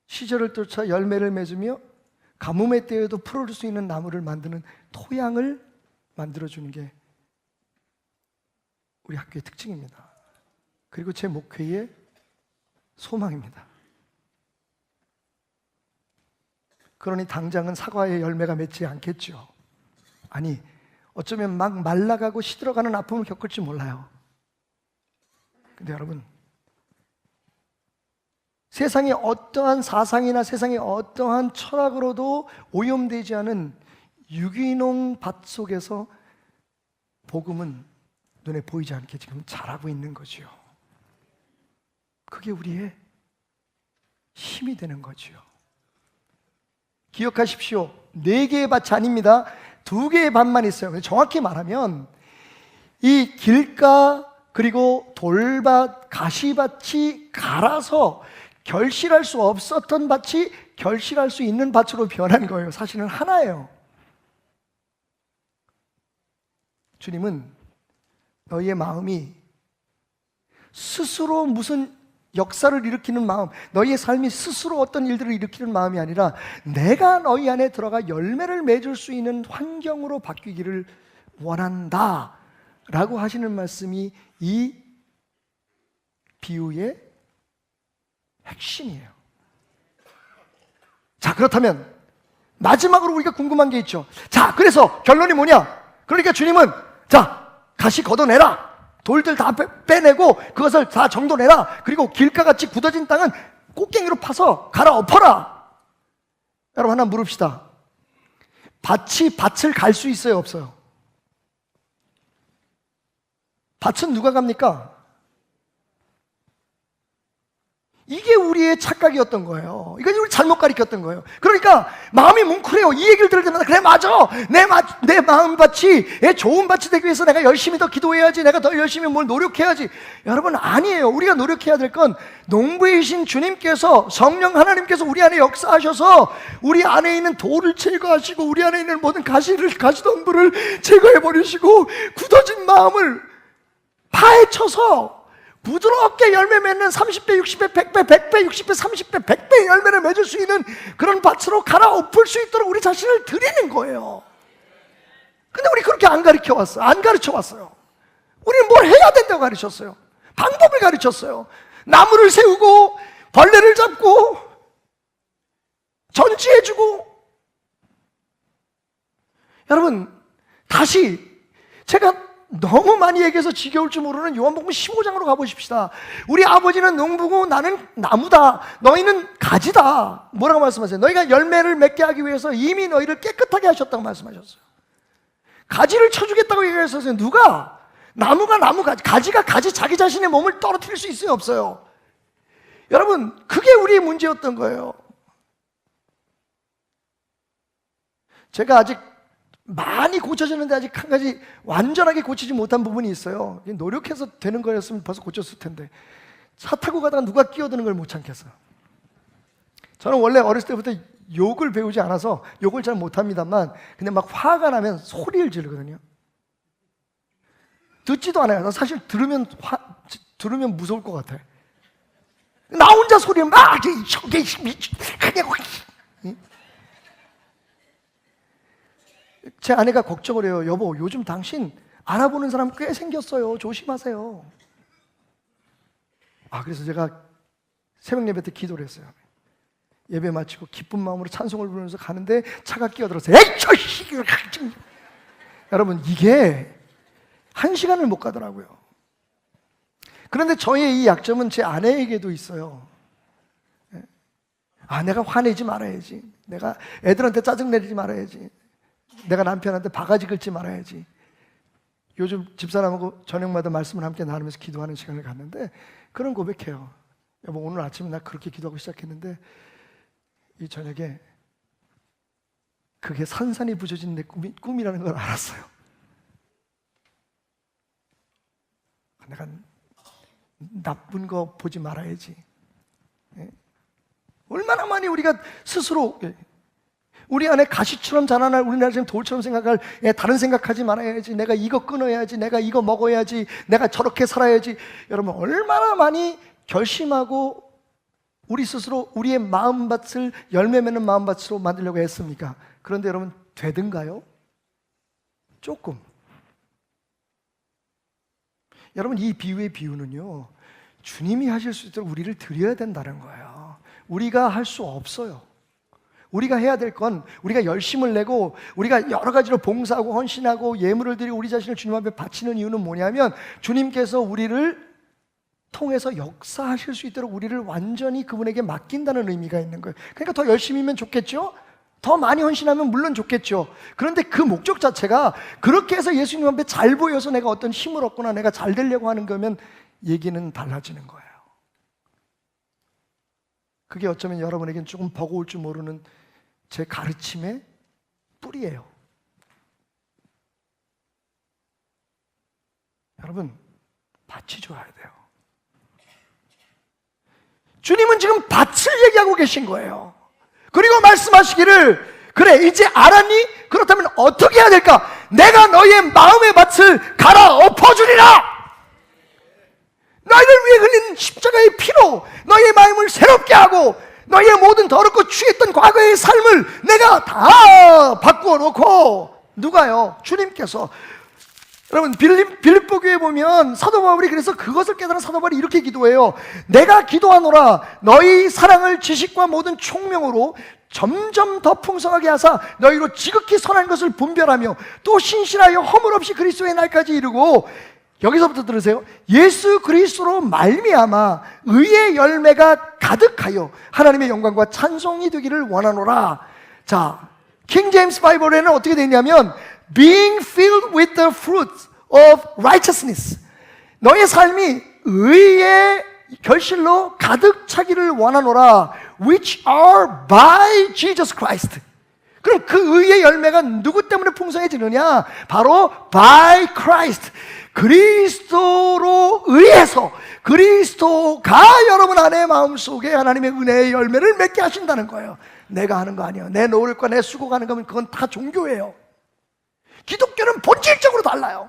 시절을 쫓아 열매를 맺으며 가뭄의 때에도 푸를 수 있는 나무를 만드는 토양을 만들어주는 게 우리 학교의 특징입니다. 그리고 제 목회의 소망입니다. 그러니 당장은 사과의 열매가 맺지 않겠죠. 아니, 어쩌면 막 말라가고 시들어가는 아픔을 겪을지 몰라요. 근데 여러분, 세상의 어떠한 사상이나 세상의 어떠한 철학으로도 오염되지 않은 유기농 밭 속에서 복음은 눈에 보이지 않게 지금 자라고 있는 거지요. 그게 우리의 힘이 되는 거지요. 기억하십시오. 4개의 밭이 아닙니다. 2개의 밭만 있어요. 정확히 말하면 이 길가 그리고 돌밭, 가시밭이 갈아서 결실할 수 없었던 밭이 결실할 수 있는 밭으로 변한 거예요. 사실은 하나예요. 주님은 너희의 마음이 스스로 무슨 역사를 일으키는 마음, 너희의 삶이 스스로 어떤 일들을 일으키는 마음이 아니라 내가 너희 안에 들어가 열매를 맺을 수 있는 환경으로 바뀌기를 원한다 라고 하시는 말씀이 이 비유의 핵심이에요. 자, 그렇다면 마지막으로 우리가 궁금한 게 있죠. 자, 그래서 결론이 뭐냐? 그러니까 주님은 자, 가시 걷어내라, 돌들 다 빼내고 그것을 다 정돈해라, 그리고 길가같이 굳어진 땅은 꽃갱이로 파서 갈아엎어라. 여러분, 하나 물읍시다. 밭이 밭을 갈 수 있어요, 없어요? 밭은 누가 갑니까? 이게 우리의 착각이었던 거예요. 이건 우리 잘못 가르쳤던 거예요. 그러니까 마음이 뭉클해요. 이 얘기를 들을 때마다 그래, 맞아, 내 마음밭이 좋은 밭이 되기 위해서 내가 열심히 더 기도해야지, 내가 더 열심히 뭘 노력해야지. 여러분, 아니에요. 우리가 노력해야 될 건 농부이신 주님께서, 성령 하나님께서 우리 안에 역사하셔서 우리 안에 있는 돌을 제거하시고 우리 안에 있는 모든 가시덤불을 제거해버리시고 굳어진 마음을 파헤쳐서 부드럽게 열매 맺는 30배, 60배, 100배, 100배, 60배, 30배, 100배의 열매를 맺을 수 있는 그런 밭으로 갈아엎을 수 있도록 우리 자신을 드리는 거예요. 근데 우리 그렇게 안 가르쳐 왔어요. 안 가르쳐 왔어요. 우리는 뭘 해야 된다고 가르쳤어요. 방법을 가르쳤어요. 나무를 세우고 벌레를 잡고 전지해주고. 여러분, 다시 제가 너무 많이 얘기해서 지겨울 줄 모르는 요한복음 15장으로 가보십시다. 우리 아버지는 농부고 나는 나무다, 너희는 가지다. 뭐라고 말씀하세요? 너희가 열매를 맺게 하기 위해서 이미 너희를 깨끗하게 하셨다고 말씀하셨어요. 가지를 쳐주겠다고 얘기했어요. 누가? 나무가 나무 가지, 가지가 가지 자기 자신의 몸을 떨어뜨릴 수 있어요, 없어요? 여러분, 그게 우리의 문제였던 거예요. 제가 아직 많이 고쳐졌는데 아직 한 가지 완전하게 고치지 못한 부분이 있어요. 노력해서 되는 거였으면 벌써 고쳤을 텐데, 차 타고 가다가 누가 끼어드는 걸 못 참겠어요. 저는 원래 어렸을 때부터 욕을 배우지 않아서 욕을 잘 못합니다만, 근데 막 화가 나면 소리를 지르거든요. 듣지도 않아요. 사실 들으면 무서울 것 같아. 나 혼자 소리를 막 저게 그냥. 제 아내가 걱정을 해요. 여보, 요즘 당신 알아보는 사람 꽤 생겼어요. 조심하세요. 그래서 제가 새벽 예배 때 기도를 했어요. 예배 마치고 기쁜 마음으로 찬송을 부르면서 가는데 차가 끼어들어서 에이 저씨. 여러분, 이게 1시간을 못 가더라고요. 그런데 저의 이 약점은 제 아내에게도 있어요. 내가 화내지 말아야지, 내가 애들한테 짜증내지 말아야지, 내가 남편한테 바가지 긁지 말아야지. 요즘 집사람하고 저녁마다 말씀을 함께 나누면서 기도하는 시간을 갖는데 그런 고백해요. 여보, 오늘 아침에 나 그렇게 기도하고 시작했는데 이 저녁에 그게 산산이 부서진 내 꿈이라는 걸 알았어요. 내가 나쁜 거 보지 말아야지. 얼마나 많이 우리가 스스로 우리 안에 가시처럼 자라날, 우리나라 지금 돌처럼 생각할, 다른 생각하지 말아야지, 내가 이거 끊어야지, 내가 이거 먹어야지, 내가 저렇게 살아야지. 여러분, 얼마나 많이 결심하고 우리 스스로 우리의 마음밭을 열매 맺는 마음밭으로 만들려고 했습니까? 그런데 여러분, 되든가요? 조금. 여러분, 이 비유의 비유는요, 주님이 하실 수 있도록 우리를 드려야 된다는 거예요. 우리가 할 수 없어요. 우리가 해야 될 건 우리가 열심을 내고 우리가 여러 가지로 봉사하고 헌신하고 예물을 드리고 우리 자신을 주님 앞에 바치는 이유는 뭐냐면 주님께서 우리를 통해서 역사하실 수 있도록 우리를 완전히 그분에게 맡긴다는 의미가 있는 거예요. 그러니까 더 열심히면 좋겠죠? 더 많이 헌신하면 물론 좋겠죠. 그런데 그 목적 자체가 그렇게 해서 예수님 앞에 잘 보여서 내가 어떤 힘을 얻거나 내가 잘 되려고 하는 거면 얘기는 달라지는 거예요. 그게 어쩌면 여러분에겐 조금 버거울 줄 모르는 제 가르침의 뿌리예요. 여러분, 밭이 좋아야 돼요. 주님은 지금 밭을 얘기하고 계신 거예요. 그리고 말씀하시기를 그래 이제 알았니? 그렇다면 어떻게 해야 될까? 내가 너희의 마음의 밭을 갈아 엎어주리라. 너희를 위해 흘린 십자가의 피로 너희의 마음을 새롭게 하고 너희의 모든 더럽고 취했던 과거의 삶을 내가 다 바꾸어 놓고. 누가요? 주님께서. 여러분 빌립보 교회 보면 사도 바울이 그래서 그것을 깨달은 사도 바울이 이렇게 기도해요. 내가 기도하노라 너희 사랑을 지식과 모든 총명으로 점점 더 풍성하게 하사 너희로 지극히 선한 것을 분별하며 또 신실하여 허물 없이 그리스도의 날까지 이르고. 여기서부터 들으세요. 예수 그리스도로 말미암아 의의 열매가 가득하여 하나님의 영광과 찬송이 되기를 원하노라. 자, 킹 제임스 바이블에는 어떻게 되어 있냐면 being filled with the fruits of righteousness. 너의 삶이 의의 결실로 가득 차기를 원하노라. which are by Jesus Christ. 그럼 그 의의 열매가 누구 때문에 풍성해지느냐? 바로 by Christ. 그리스도로 의해서 그리스도가 여러분 안에 마음속에 하나님의 은혜의 열매를 맺게 하신다는 거예요. 내가 하는 거 아니에요. 내 노력과 내 수고가 하는 거면 그건 다 종교예요. 기독교는 본질적으로 달라요.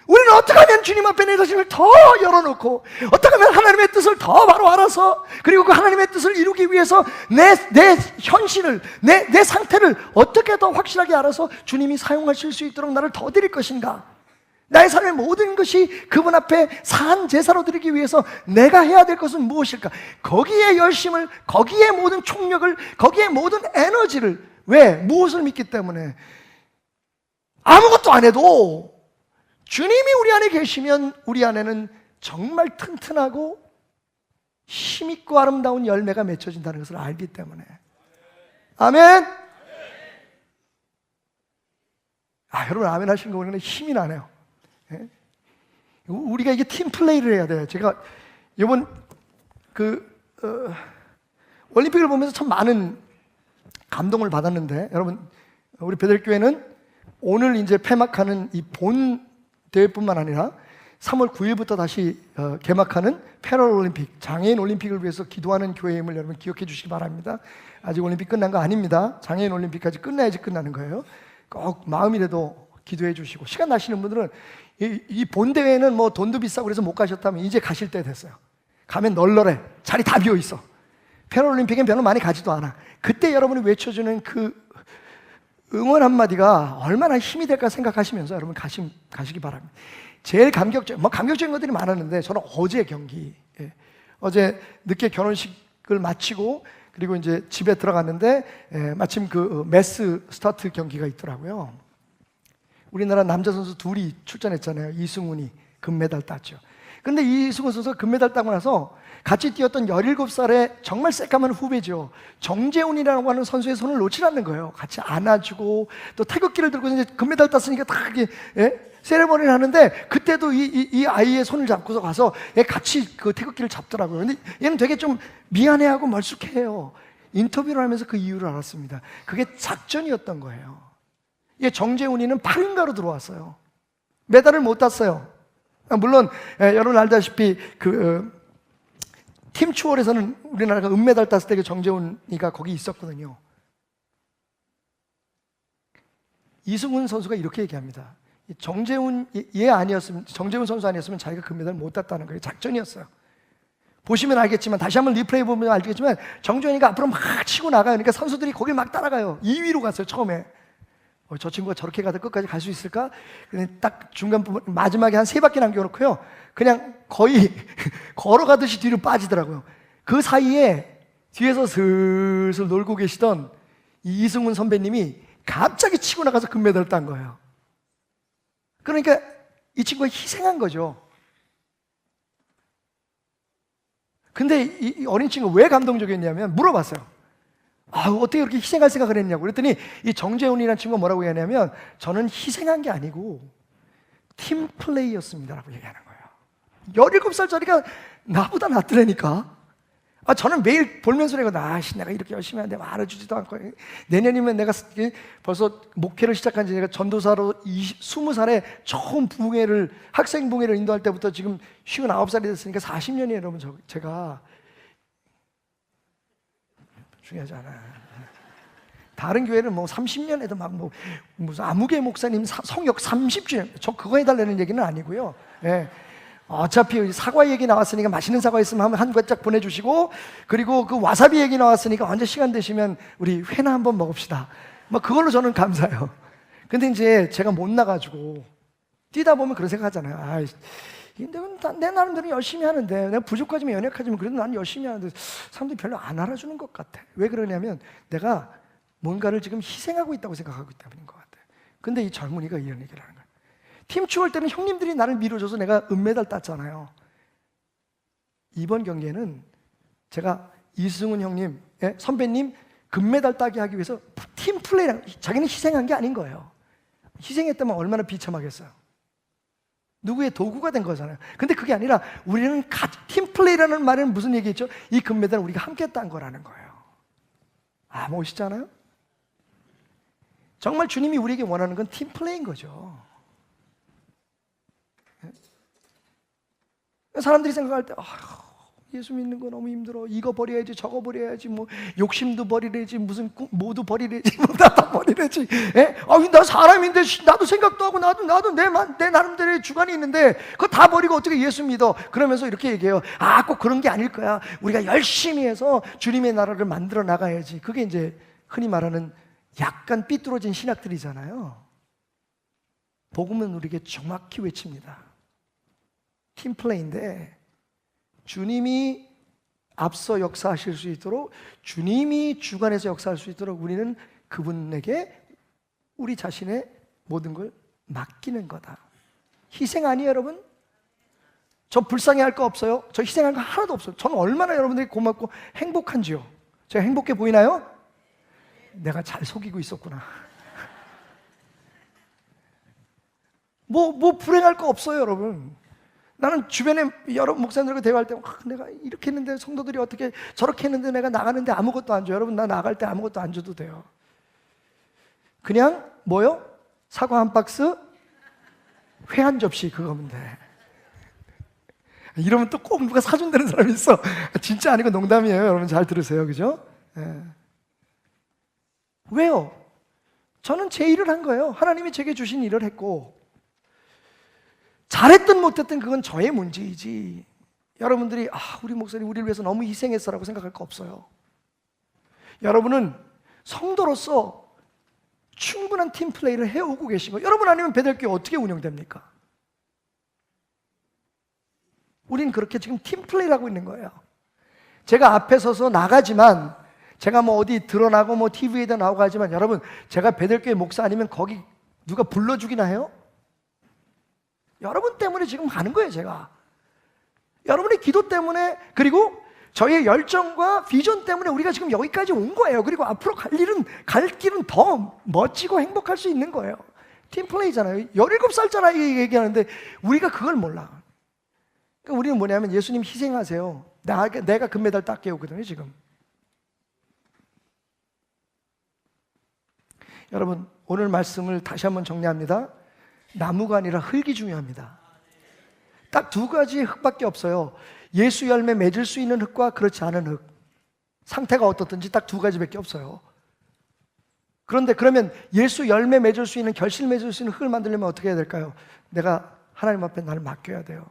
우리는 어떻게 하면 주님 앞에 내 자신을 더 열어놓고 어떻게 하면 하나님의 뜻을 더 바로 알아서 그리고 그 하나님의 뜻을 이루기 위해서 내 현실을 내 상태를 어떻게 더 확실하게 알아서 주님이 사용하실 수 있도록 나를 더 드릴 것인가. 나의 삶의 모든 것이 그분 앞에 산 제사로 드리기 위해서 내가 해야 될 것은 무엇일까? 거기에 열심을, 거기에 모든 총력을, 거기에 모든 에너지를. 왜? 무엇을 믿기 때문에? 아무것도 안 해도 주님이 우리 안에 계시면 우리 안에는 정말 튼튼하고 힘있고 아름다운 열매가 맺혀진다는 것을 알기 때문에. 아멘. 여러분 아멘 하시는 거 보니까 힘이 나네요. 우리가 이게 팀 플레이를 해야 돼요. 제가 이번 올림픽을 보면서 참 많은 감동을 받았는데, 여러분 우리 베들교회는 오늘 이제 폐막하는 이 본 대회뿐만 아니라 3월 9일부터 다시 개막하는 패럴올림픽, 장애인 올림픽을 위해서 기도하는 교회임을 여러분 기억해 주시기 바랍니다. 아직 올림픽 끝난 거 아닙니다. 장애인 올림픽까지 끝나야지 끝나는 거예요. 꼭 마음이라도 기도해 주시고, 시간 나시는 분들은 이 본대회는 뭐 돈도 비싸고 그래서 못 가셨다면 이제 가실 때 됐어요. 가면 널널해. 자리 다 비어 있어. 패럴올림픽엔 별로 많이 가지도 않아. 그때 여러분이 외쳐주는 그 응원 한마디가 얼마나 힘이 될까 생각하시면서 여러분 가시기 바랍니다. 제일 감격적인 것들이 많았는데, 저는 어제 경기, 어제 늦게 결혼식을 마치고 그리고 이제 집에 들어갔는데 마침 그 메스 스타트 경기가 있더라고요. 우리나라 남자 선수 둘이 출전했잖아요. 이승훈이 금메달 땄죠. 근데 이승훈 선수가 금메달 따고 나서 같이 뛰었던 17살의 정말 새까만 후배죠. 정재훈이라고 하는 선수의 손을 놓지 않는 거예요. 같이 안아주고 또 태극기를 들고 이제 금메달 땄으니까 다 이렇게 세레머니를 하는데, 그때도 이 아이의 손을 잡고서 가서 같이 그 태극기를 잡더라고요. 근데 얘는 되게 좀 미안해하고 멀쑥해요. 인터뷰를 하면서 그 이유를 알았습니다. 그게 작전이었던 거예요. 정재훈이는 8인가로 들어왔어요. 메달을 못 땄어요. 물론 여러분 알다시피 팀 추월에서는 우리나라가 은메달 땄을 때 그 정재훈이가 거기 있었거든요. 이승훈 선수가 이렇게 얘기합니다. 정재훈 선수 아니었으면 자기가 금메달 못 땄다는 거예요. 작전이었어요. 보시면 알겠지만, 다시 한번 리플레이 보면 알겠지만, 정재훈이가 앞으로 막 치고 나가요. 그러니까 선수들이 거길 막 따라가요. 2위로 갔어요, 처음에. 저 친구가 저렇게 가다 끝까지 갈 수 있을까? 그냥 딱 중간 부분 마지막에 한 3바퀴 남겨놓고요, 그냥 거의 걸어가듯이 뒤로 빠지더라고요. 그 사이에 뒤에서 슬슬 놀고 계시던 이 이승훈 선배님이 갑자기 치고 나가서 금메달을 딴 거예요. 그러니까 이 친구가 희생한 거죠. 근데 이 어린 친구가 왜 감동적이었냐면 물어봤어요. 어떻게 그렇게 희생할 생각을 했냐고. 그랬더니 이 정재훈이라는 친구가 뭐라고 얘기하냐면, 저는 희생한 게 아니고 팀 플레이였습니다 라고 얘기하는 거예요. 17살짜리가 나보다 낫더라니까. 저는 매일 볼면서 내가 이렇게 열심히 하는데 알아주지도 않고, 내년이면 내가 벌써 목회를 시작한 지 내가 전도사로 20살에 처음 학생 붕회를 인도할 때부터 지금 59살이 됐으니까 40년이에요 여러분. 제가 중요하지 않아요. 다른 교회는 뭐 30년에도 무슨 아무개 목사님 성역 30주년, 저 그거 해달라는 얘기는 아니고요. 예. 어차피 사과 얘기 나왔으니까 맛있는 사과 있으면 한 괴짝 보내주시고, 그리고 그 와사비 얘기 나왔으니까 언제 시간 되시면 우리 회나 한번 먹읍시다. 그걸로 저는 감사해요. 근데 이제 제가 못 나가지고 뛰다 보면 그런 생각 하잖아요. 내 나름대로 열심히 하는데, 내가 부족하지만 연약하지만 그래도 나는 열심히 하는데 사람들이 별로 안 알아주는 것 같아. 왜 그러냐면 내가 뭔가를 지금 희생하고 있다고 생각하고 있다는 것 같아요. 근데 이 젊은이가 이런 얘기를 하는 거예요. 팀 추월 때는 형님들이 나를 밀어줘서 내가 은메달 땄잖아요. 이번 경기에는 제가 이승훈 형님, 선배님 금메달 따게 하기 위해서 팀 플레이랑, 자기는 희생한 게 아닌 거예요. 희생했다면 얼마나 비참하겠어요. 누구의 도구가 된 거잖아요. 근데 그게 아니라 우리는 팀 플레이라는 말은 무슨 얘기했죠? 이 금메달은 우리가 함께 딴 거라는 거예요. 멋있잖아요? 정말 주님이 우리에게 원하는 건 팀 플레이인 거죠. 사람들이 생각할 때 예수 믿는 거 너무 힘들어, 이거 버려야지 저거 버려야지, 욕심도 버리래지, 무슨 모두 버리래지, 다 버리래지. 나 사람인데 나도 생각도 하고 나도 내 나름대로의 주관이 있는데 그거 다 버리고 어떻게 예수 믿어? 그러면서 이렇게 얘기해요. 꼭 그런 게 아닐 거야. 우리가 열심히 해서 주님의 나라를 만들어 나가야지. 그게 이제 흔히 말하는 약간 삐뚤어진 신학들이잖아요. 복음은 우리에게 정확히 외칩니다. 팀플레이인데 주님이 앞서 역사하실 수 있도록, 주님이 주관해서 역사할 수 있도록 우리는 그분에게 우리 자신의 모든 걸 맡기는 거다. 희생 아니에요 여러분? 저 불쌍해할 거 없어요? 저 희생할 거 하나도 없어요. 저는 얼마나 여러분들이 고맙고 행복한지요. 제가 행복해 보이나요? 내가 잘 속이고 있었구나. 불행할 거 없어요 여러분. 나는 주변에 여러 목사님들과 대화할 때 내가 이렇게 했는데 성도들이 어떻게 저렇게 했는데 내가 나가는데 아무것도 안 줘요. 여러분, 나 나갈 때 아무것도 안 줘도 돼요. 그냥 사과 한 박스, 회 한 접시, 그거면 돼. 이러면 또 꼭 누가 사준다는 사람이 있어. 진짜 아니고 농담이에요. 여러분 잘 들으세요. 그죠? 왜요? 저는 제 일을 한 거예요. 하나님이 제게 주신 일을 했고, 잘했든 못했든 그건 저의 문제이지, 여러분들이 우리 목사님 우리를 위해서 너무 희생했어라고 생각할 거 없어요. 여러분은 성도로서 충분한 팀플레이를 해오고 계신 거예요. 여러분 아니면 베델교회 어떻게 운영됩니까? 우린 그렇게 지금 팀플레이를 하고 있는 거예요. 제가 앞에 서서 나가지만, 제가 어디 드러나고 TV에도 나오고 하지만, 여러분 제가 베델교회 목사 아니면 거기 누가 불러주기나 해요? 여러분 때문에 지금 가는 거예요. 제가 여러분의 기도 때문에, 그리고 저의 열정과 비전 때문에 우리가 지금 여기까지 온 거예요. 그리고 앞으로 갈 길은 더 멋지고 행복할 수 있는 거예요. 팀플레이잖아요. 17살짜리 얘기하는데 우리가 그걸 몰라. 그러니까 우리는 뭐냐면, 예수님 희생하세요, 내가 금메달 땄게 오거든요 지금. 여러분, 오늘 말씀을 다시 한번 정리합니다. 나무가 아니라 흙이 중요합니다. 딱 2가지의 흙밖에 없어요. 예수 열매 맺을 수 있는 흙과 그렇지 않은 흙. 상태가 어떻든지 딱 2가지밖에 없어요. 그런데 그러면 예수 열매 맺을 수 있는, 결실 맺을 수 있는 흙을 만들려면 어떻게 해야 될까요? 내가 하나님 앞에 나를 맡겨야 돼요.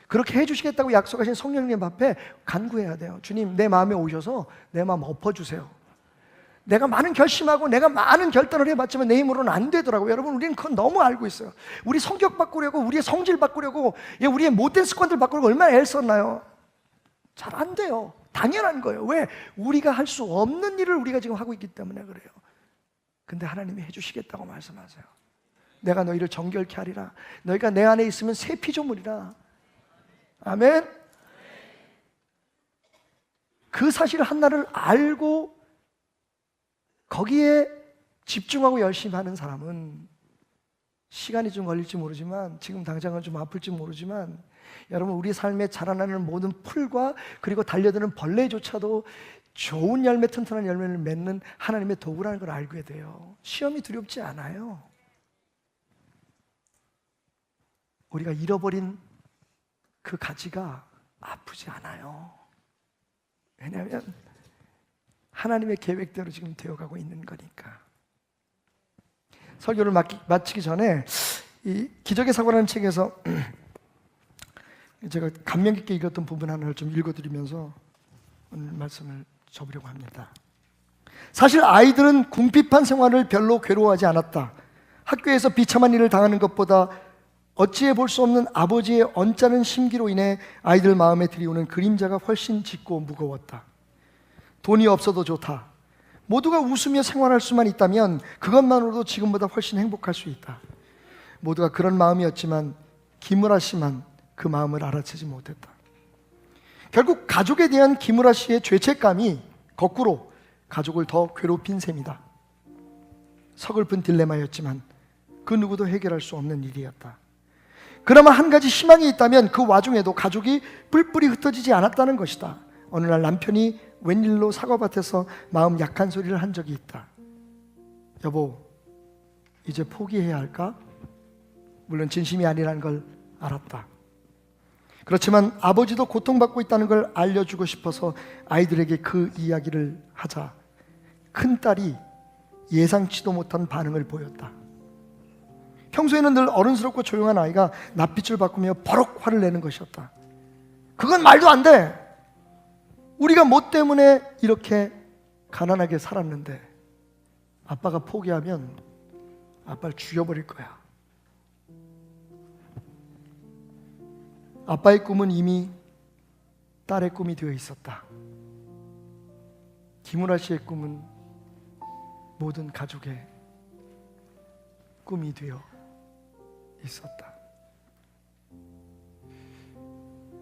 그렇게 해주시겠다고 약속하신 성령님 앞에 간구해야 돼요. 주님, 내 마음에 오셔서 내 마음 엎어주세요. 내가 많은 결심하고 내가 많은 결단을 해봤지만 내 힘으로는 안 되더라고요. 여러분, 우리는 그건 너무 알고 있어요. 우리 성격 바꾸려고, 우리의 성질 바꾸려고, 우리의 못된 습관들 바꾸려고 얼마나 애썼나요? 잘 안 돼요. 당연한 거예요. 왜? 우리가 할 수 없는 일을 우리가 지금 하고 있기 때문에 그래요. 근데 하나님이 해주시겠다고 말씀하세요. 내가 너희를 정결케 하리라. 너희가 내 안에 있으면 새 피조물이라. 아멘. 그 사실 하나를 알고 거기에 집중하고 열심히 하는 사람은 시간이 좀 걸릴지 모르지만, 지금 당장은 좀 아플지 모르지만, 여러분, 우리 삶에 자라나는 모든 풀과 그리고 달려드는 벌레조차도 좋은 열매, 튼튼한 열매를 맺는 하나님의 도구라는 걸 알게 돼요. 시험이 두렵지 않아요. 우리가 잃어버린 그 가지가 아프지 않아요. 왜냐하면 하나님의 계획대로 지금 되어가고 있는 거니까. 설교를 마치기 전에 이 기적의 사고라는 책에서 제가 감명 깊게 읽었던 부분 하나를 좀 읽어드리면서 오늘 말씀을 접으려고 합니다. 사실 아이들은 궁핍한 생활을 별로 괴로워하지 않았다. 학교에서 비참한 일을 당하는 것보다 어찌해 볼 수 없는 아버지의 언짢은 심기로 인해 아이들 마음에 들이오는 그림자가 훨씬 짙고 무거웠다. 돈이 없어도 좋다. 모두가 웃으며 생활할 수만 있다면 그것만으로도 지금보다 훨씬 행복할 수 있다. 모두가 그런 마음이었지만 김우라 씨만 그 마음을 알아채지 못했다. 결국 가족에 대한 김우라 씨의 죄책감이 거꾸로 가족을 더 괴롭힌 셈이다. 서글픈 딜레마였지만 그 누구도 해결할 수 없는 일이었다. 그나마 한 가지 희망이 있다면 그 와중에도 가족이 뿔뿔이 흩어지지 않았다는 것이다. 어느 날 남편이 웬일로 사과밭에서 마음 약한 소리를 한 적이 있다. 여보, 이제 포기해야 할까? 물론 진심이 아니라는 걸 알았다. 그렇지만 아버지도 고통받고 있다는 걸 알려주고 싶어서 아이들에게 그 이야기를 하자 큰딸이 예상치도 못한 반응을 보였다. 평소에는 늘 어른스럽고 조용한 아이가 낯빛을 바꾸며 버럭 화를 내는 것이었다. 그건 말도 안 돼. 우리가 뭐 때문에 이렇게 가난하게 살았는데 아빠가 포기하면 아빠를 죽여버릴 거야. 아빠의 꿈은 이미 딸의 꿈이 되어 있었다. 김우라 씨의 꿈은 모든 가족의 꿈이 되어 있었다.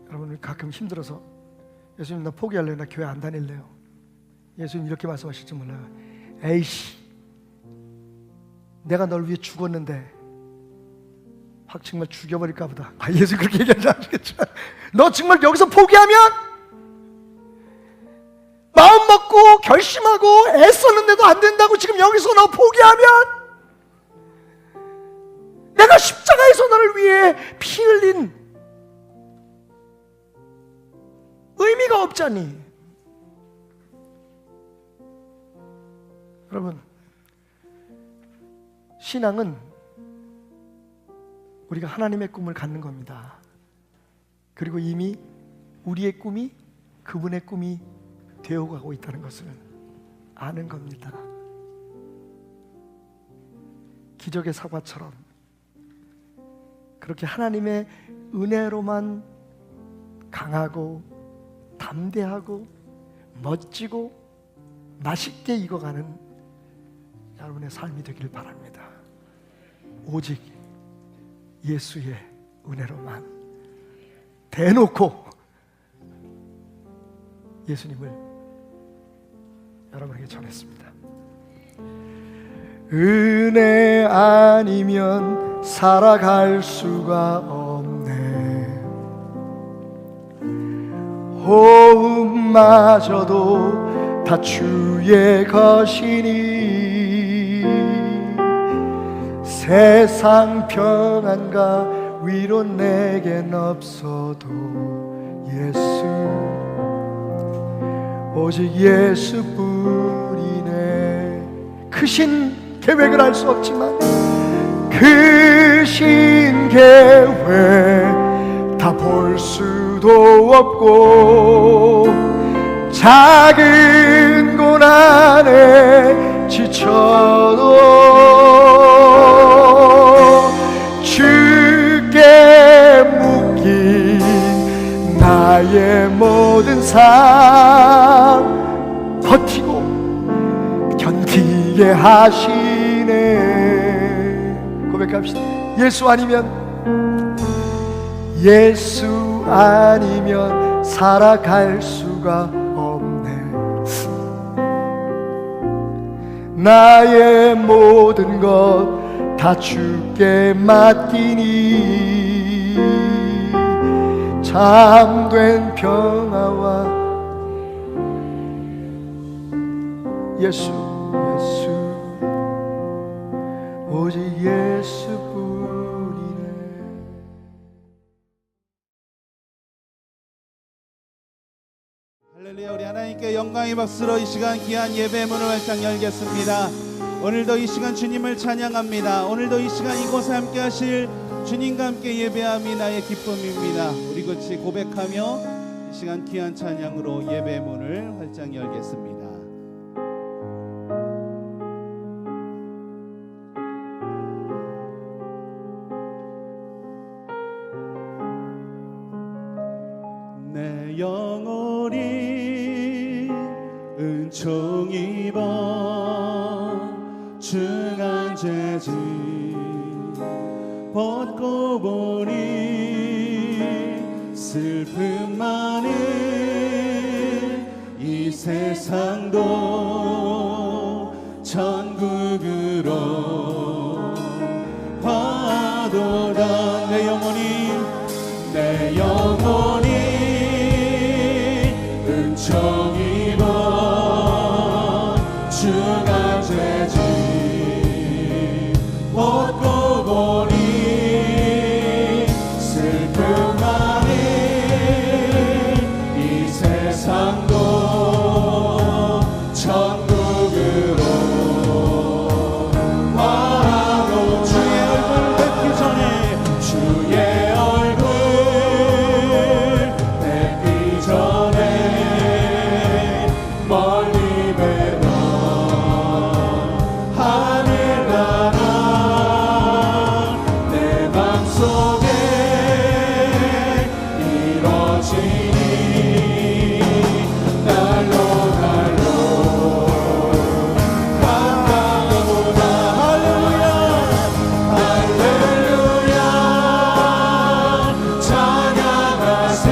여러분, 가끔 힘들어서 예수님 나 포기할래요. 나 교회 안 다닐래요. 예수님 이렇게 말씀하실지 몰라요. 에이씨, 내가 널 위해 죽었는데 확 정말 죽여버릴까 보다. 예수님 그렇게 얘기하지 않겠지만 너 정말 여기서 포기하면 마음 먹고 결심하고 애썼는데도 안 된다고 지금 여기서 너 포기하면 내가 십자가에서 너를 위해 피 흘린 의미가 없잖니. 여러분, 신앙은 우리가 하나님의 꿈을 갖는 겁니다. 그리고 이미 우리의 꿈이 그분의 꿈이 되어가고 있다는 것을 아는 겁니다. 기적의 사과처럼 그렇게 하나님의 은혜로만 강하고 담대하고 멋지고 맛있게 익어가는 여러분의 삶이 되길 바랍니다. 오직 예수의 은혜로만 대놓고 예수님을 여러분에게 전했습니다. 은혜 아니면 살아갈 수가 없네. 호흡마저도 다 주의 것이니 세상 평안과 위로 내겐 없어도 예수, 오직 예수뿐이네. 크신 계획을 알 수 없지만 크신 계획 다 볼 수도 없고 작은 고난에 숨기게 하시네. 고백합시다. 예수 아니면 살아갈 수가 없네. 나의 모든 것 다 주께 맡기니 참된 평화와 예수 오직 예수뿐이네. 할렐루야. 우리 하나님께 영광의 박수로 이 시간 귀한 예배의 문을 활짝 열겠습니다. 오늘도 이 시간 주님을 찬양합니다. 오늘도 이 시간 이곳에 함께 하실 주님과 함께 예배함이 나의 기쁨입니다. 우리 같이 고백하며 이 시간 귀한 찬양으로 예배의 문을 활짝 열겠습니다. 내 영혼이 은총 입어 중한 죄짐 벗고 보니 슬픔 많은 이 세상도 천국으로 화도다. 내 영혼이 은총 입어 중한 죄짐 벗고 보니 슬픔 많은 이 세상도 천국으로 화로 주의 얼굴 뵙기 전에 주의 얼굴 뵙기 전에 멀리 뵈던 하늘나라 내 맘속에 이뤄지니 날로 가까워오다. 할렐루야 할렐루야 찬양하세.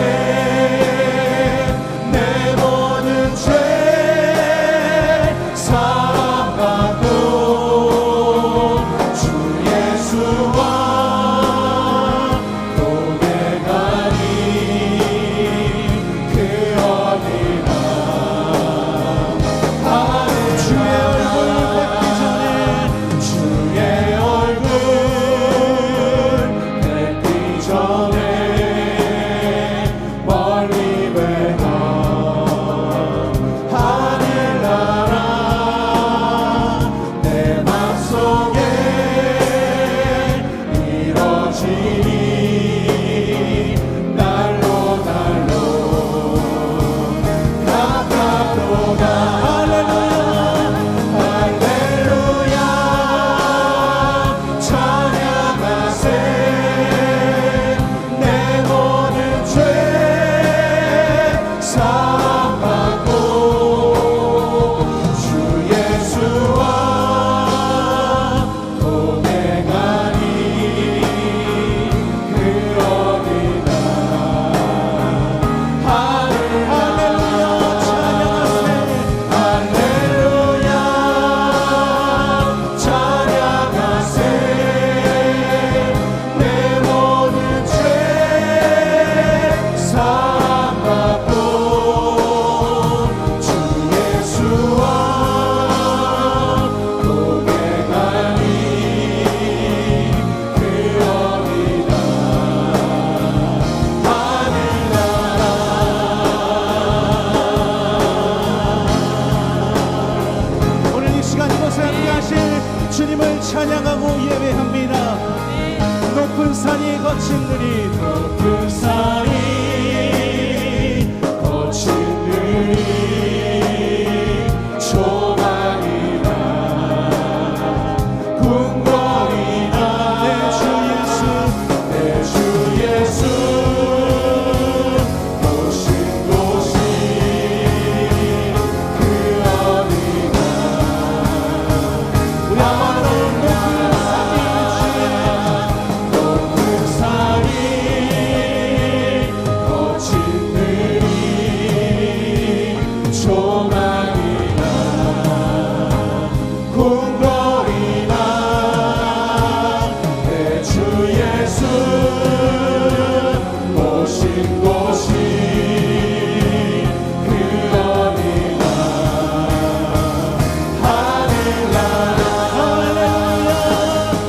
내 모든 죄 사함받고 주 예수와 고백하니 그 어디나 주의 얼굴 뵙기 전에 주의 얼굴 뵙기 전에 멀리 뵈던 하늘나라 내 맘속에 이뤄지니 날로 가깝도다. 할렐루야 찬양하세. 내 모든 죄 사함받고 주 예수와 고백하니 그 어디나 할렐루야 찬양하세. 할렐루야 찬양하세. 내 모든 죄 사함받고 주 예수와 고백하니 그 어디나 하늘나라. 오늘 이 시간 이곳에 함께 하실 주님을 찬양하고 예배합니다. 높은 산이 거친 들이 높은 산이 거친 들이 조망이나 궁궐이나 내 주 예수 오신 곳이 그 어디나 궁궐이나 내 주 예수 오신 곳이 그러니라. 하늘나라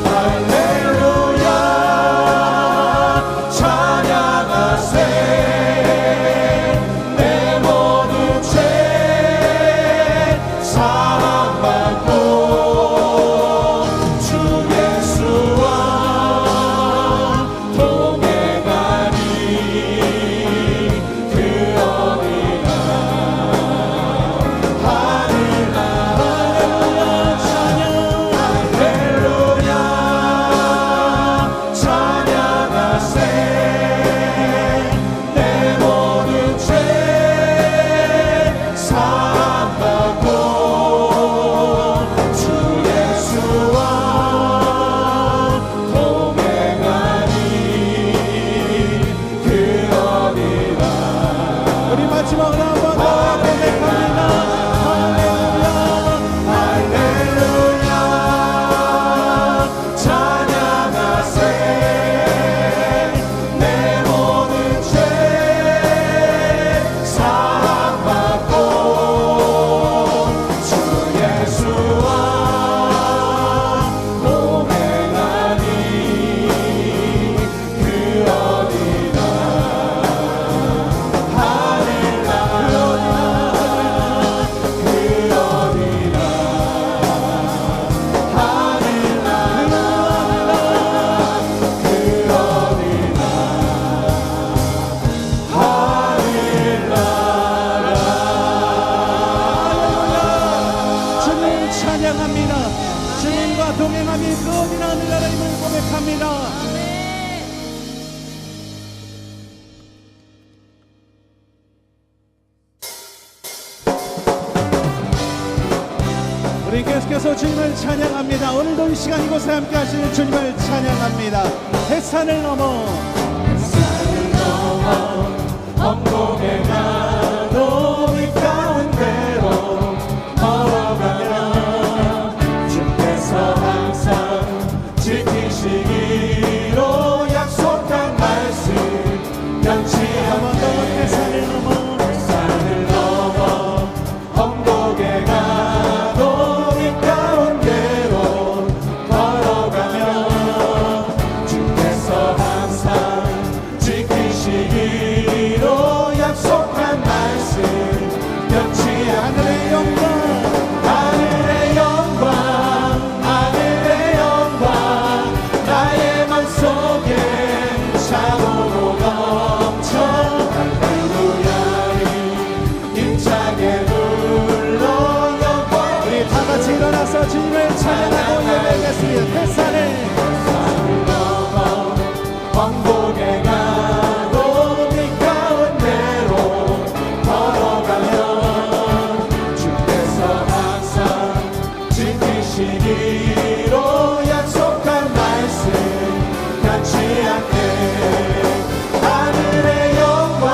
할렐루야 찬양하세. 내 모든 죄 사함받고 주 예수와 동행하니 그러니라. 하늘나라 할렐루야 찬양하세. 내 모든 죄 사함받고 주 예수와 동행하니 그러니라. 우리 마지막으로 한번 더 고백합니다. 할렐루야 찬양하세. 내 모든 죄 사함받고 주 예수와 동행하니 그러니라. 주님 찬양합니다. 주님과 동행함이 그 어디나 하늘나라임을 고백합니다. 우리 계속해서 주님을 찬양합니다. 오늘도 이 시간 이곳에 함께 하시는 주님을 찬양합니다. 햇산을 넘어 언덕에 가도 이 가운데로 걸어가면 주께서 항상 지키시기로 약속한 말씀 변치 않게. 햇산을 넘어 언덕에 가도 이 가운데로 걸어가면 주께서 항상 지키시기로 약속한 말씀 변치 하늘의 영광 하늘의 영광 하늘의 영광 나의 맘속에 차고로 넘쳐. 할렐루야를 힘차게 불러 영광. 우리 다 같이 일어나서 주님을 찬양하고 예배하겠습니다. 햇산을 넘어 왕복에 가도 이 가운데로 걸어가면 주께서 항상 지키시기로 약속한 말씀 변치 않게. 하늘의 영광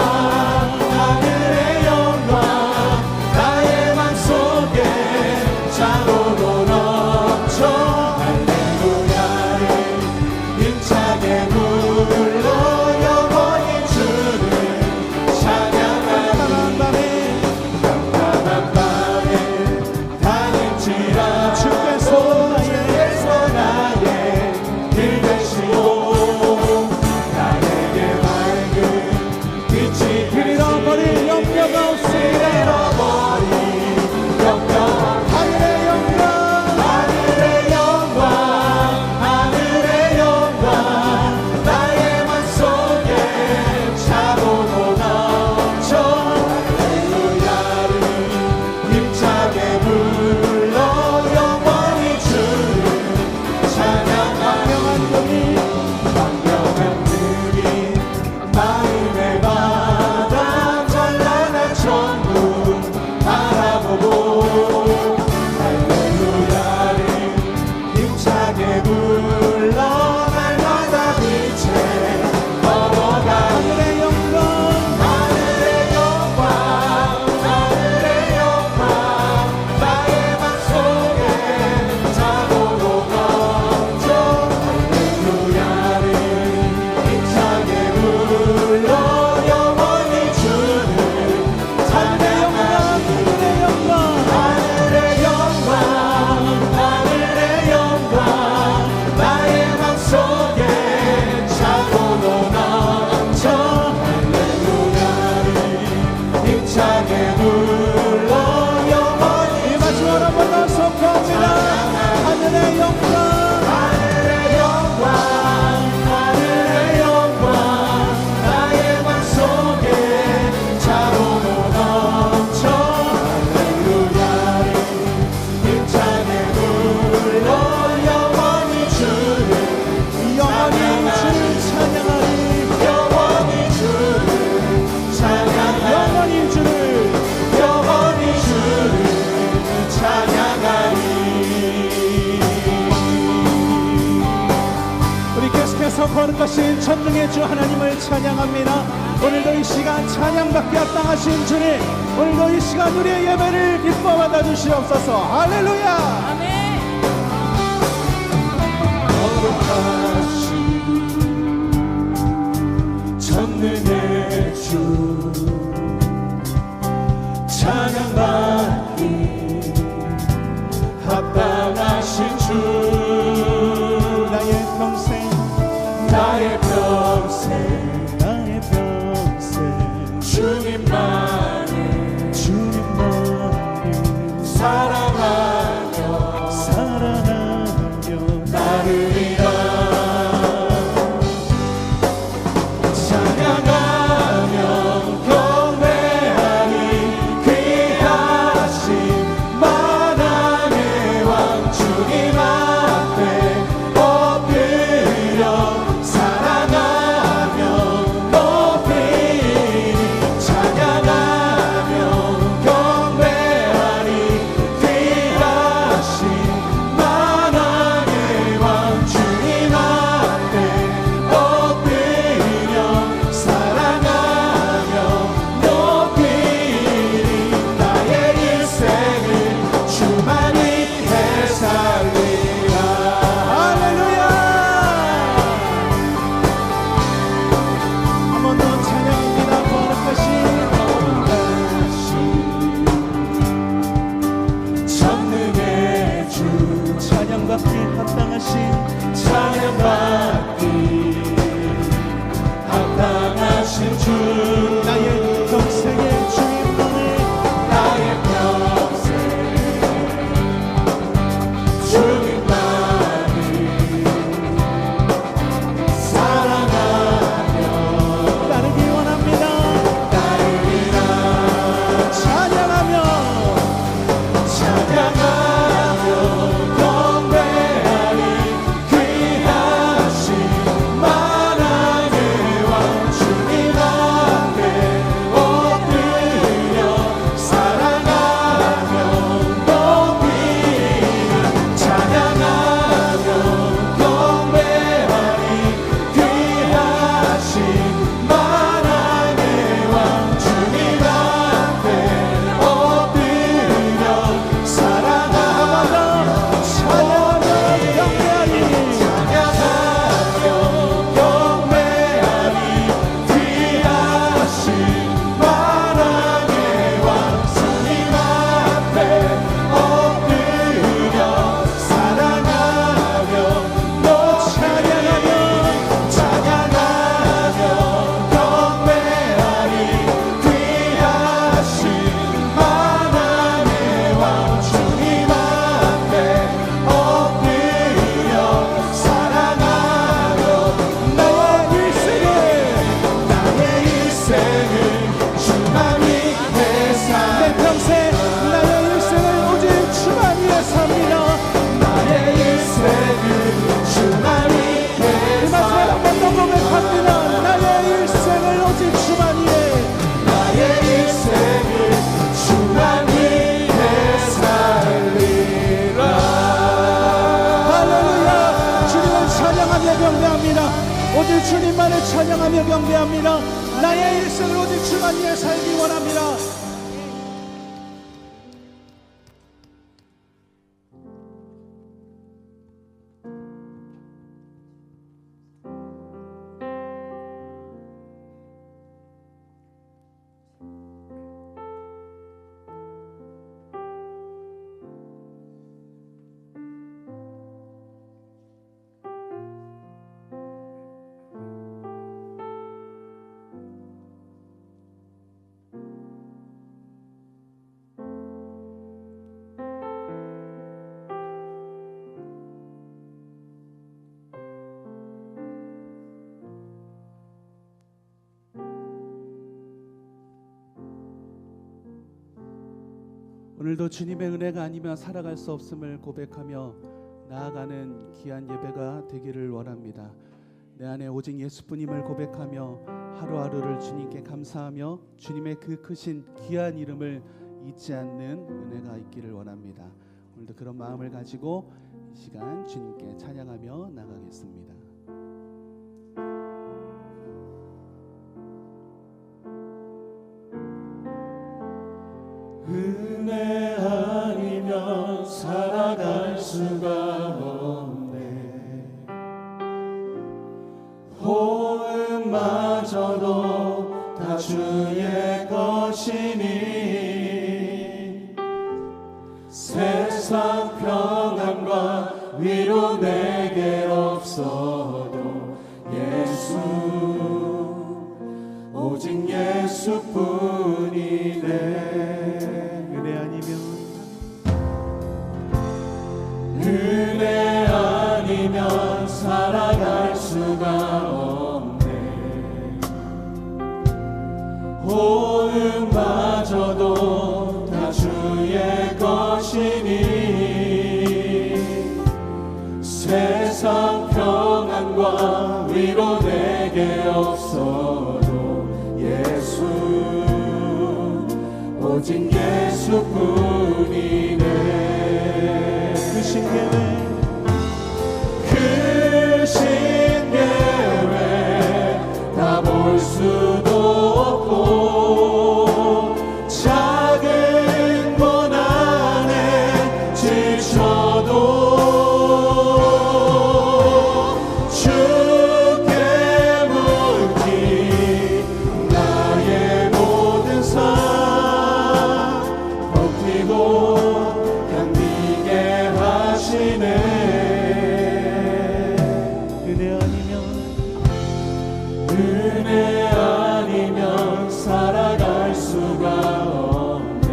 하늘의 영광 나의 맘속에 차고로 넘쳐. 할렐루야를 힘차게 불러 거룩하신 천중의 주 하나님을 찬양합니다. 오늘도 이 시간 찬양받게 합당하신 주님, 오늘도 이 시간 우리의 예배를 기뻐 받아주시옵소서. 할렐루야. 아멘. 전능의 주 찬양받기 합당하신 주, 나의 평생 나의 평생 나의 평생 주님만을 주님만을 사랑하며 사랑하며 나르리라. 오직 주님만을 찬양하며 경배합니다. 나의 일생을 오직 주만 위해 살기 원합니다. 오늘도 주님의 은혜가 아니면 살아갈 수 없음을 고백하며 나아가는 귀한 예배가 되기를 원합니다. 내 안에 오직 예수뿐임을 고백하며 하루하루를 주님께 감사하며 주님의 그 크신 귀한 이름을 잊지 않는 은혜가 있기를 원합니다. 오늘도 그런 마음을 가지고 이 시간 주님께 찬양하며 나가겠습니다. 살아갈 수가 없네. 호흡마저도 다 주의 것이니 세상 평안과 위로 내게 없어도 예수 오직 예수뿐이네. 은혜 아니면 살아갈 수가 없네. 호흡마저도 다 주의 것이니 세상 평안과 위로 내게 없어도 예수 오직 예수뿐이네. 그 신계획 다 볼 수도 없고 작은 고난에 지쳐도 주께 묻기 나의 모든 삶 버티고 견디게 하시네. 은혜 아니면 살아갈 수가 없네.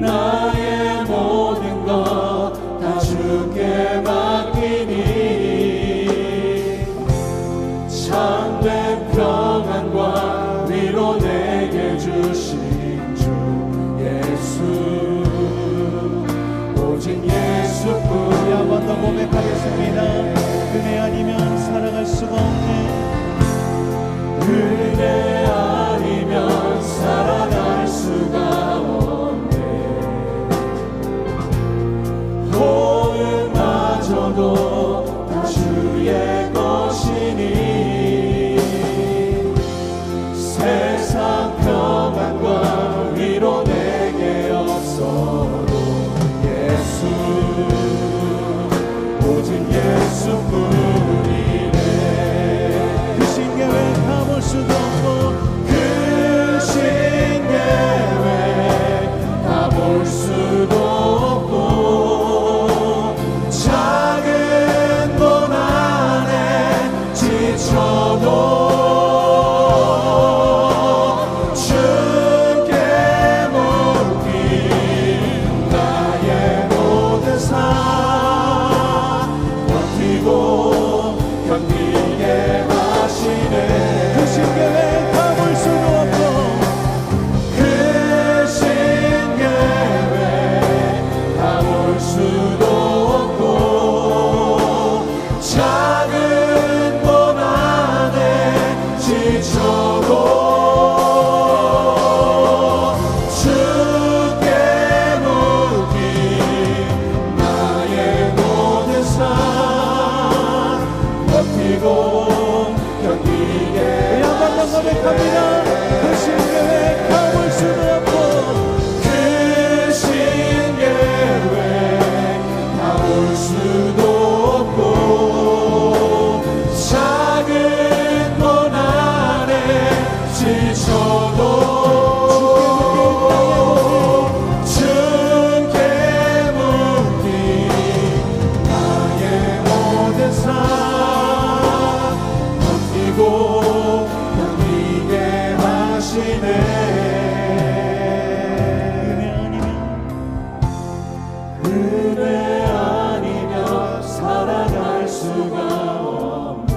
나의 모든 것 다 주께 맡기니 참된 평안과 위로 내게 주신 주 예수 오직 예수뿐. 한 번 더 고백하겠습니다. 은혜 아니면 살아갈 수가 없네. 은혜 아니면 살아갈 수가 없네. 호흡마저도 다 주의 것이니 세상 평안과 위로 내게 없어도 예수 오직 예수뿐이네. 그 신계획 다 볼 수도 없고 그 신계획 다 볼 수도 없고 작은 고난에 지쳐도 주께 묻기 나의 모든 삶 버티고 견디게 하시네. 그 신계획 다 볼 수도 없고 그 신계획 다 볼 수도 없고 작은 고난에 지쳐도 주께 묻기 나의 모든 삶 버티고 견디게 한번 더 고백합니다. 그 신계획 다 볼 수도 없고 그 신계획 다 볼 수도 없고 작은 고난에 지쳐도 주께 묻기 나의 모든 삶 버티고 견디게 하시네. 은혜 아니면 살아갈 수가 없네.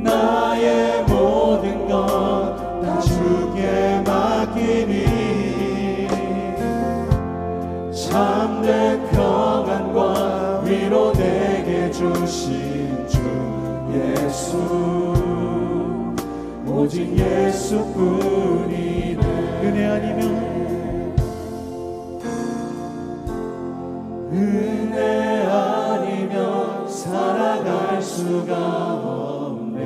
나의 모든 것 다 주께 맡기니 참된 평안과 위로 내게 주신 주 예수 오직 예수뿐이네. 은혜 아니면 은혜 아니면 살아갈 수가 없네.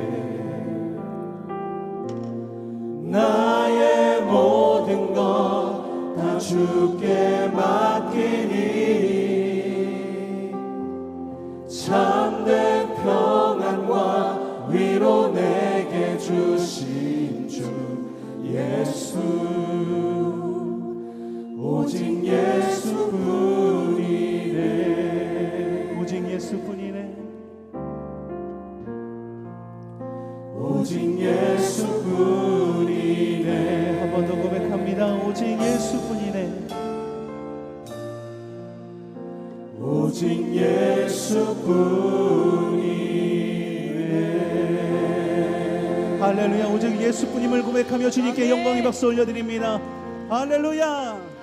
나의 모든 것 다 나 주께 맡기니 참된 평안과 위로 내게 주신 주 예수 오직 예수뿐이네 오직 예수뿐이네 오직 예수뿐이네 한 번 더 고백합니다 오직 예수뿐이네 오직 예수뿐이네 할렐루야 오직 예수뿐임을 고백하며 주님께 영광의 박수 올려드립니다 할렐루야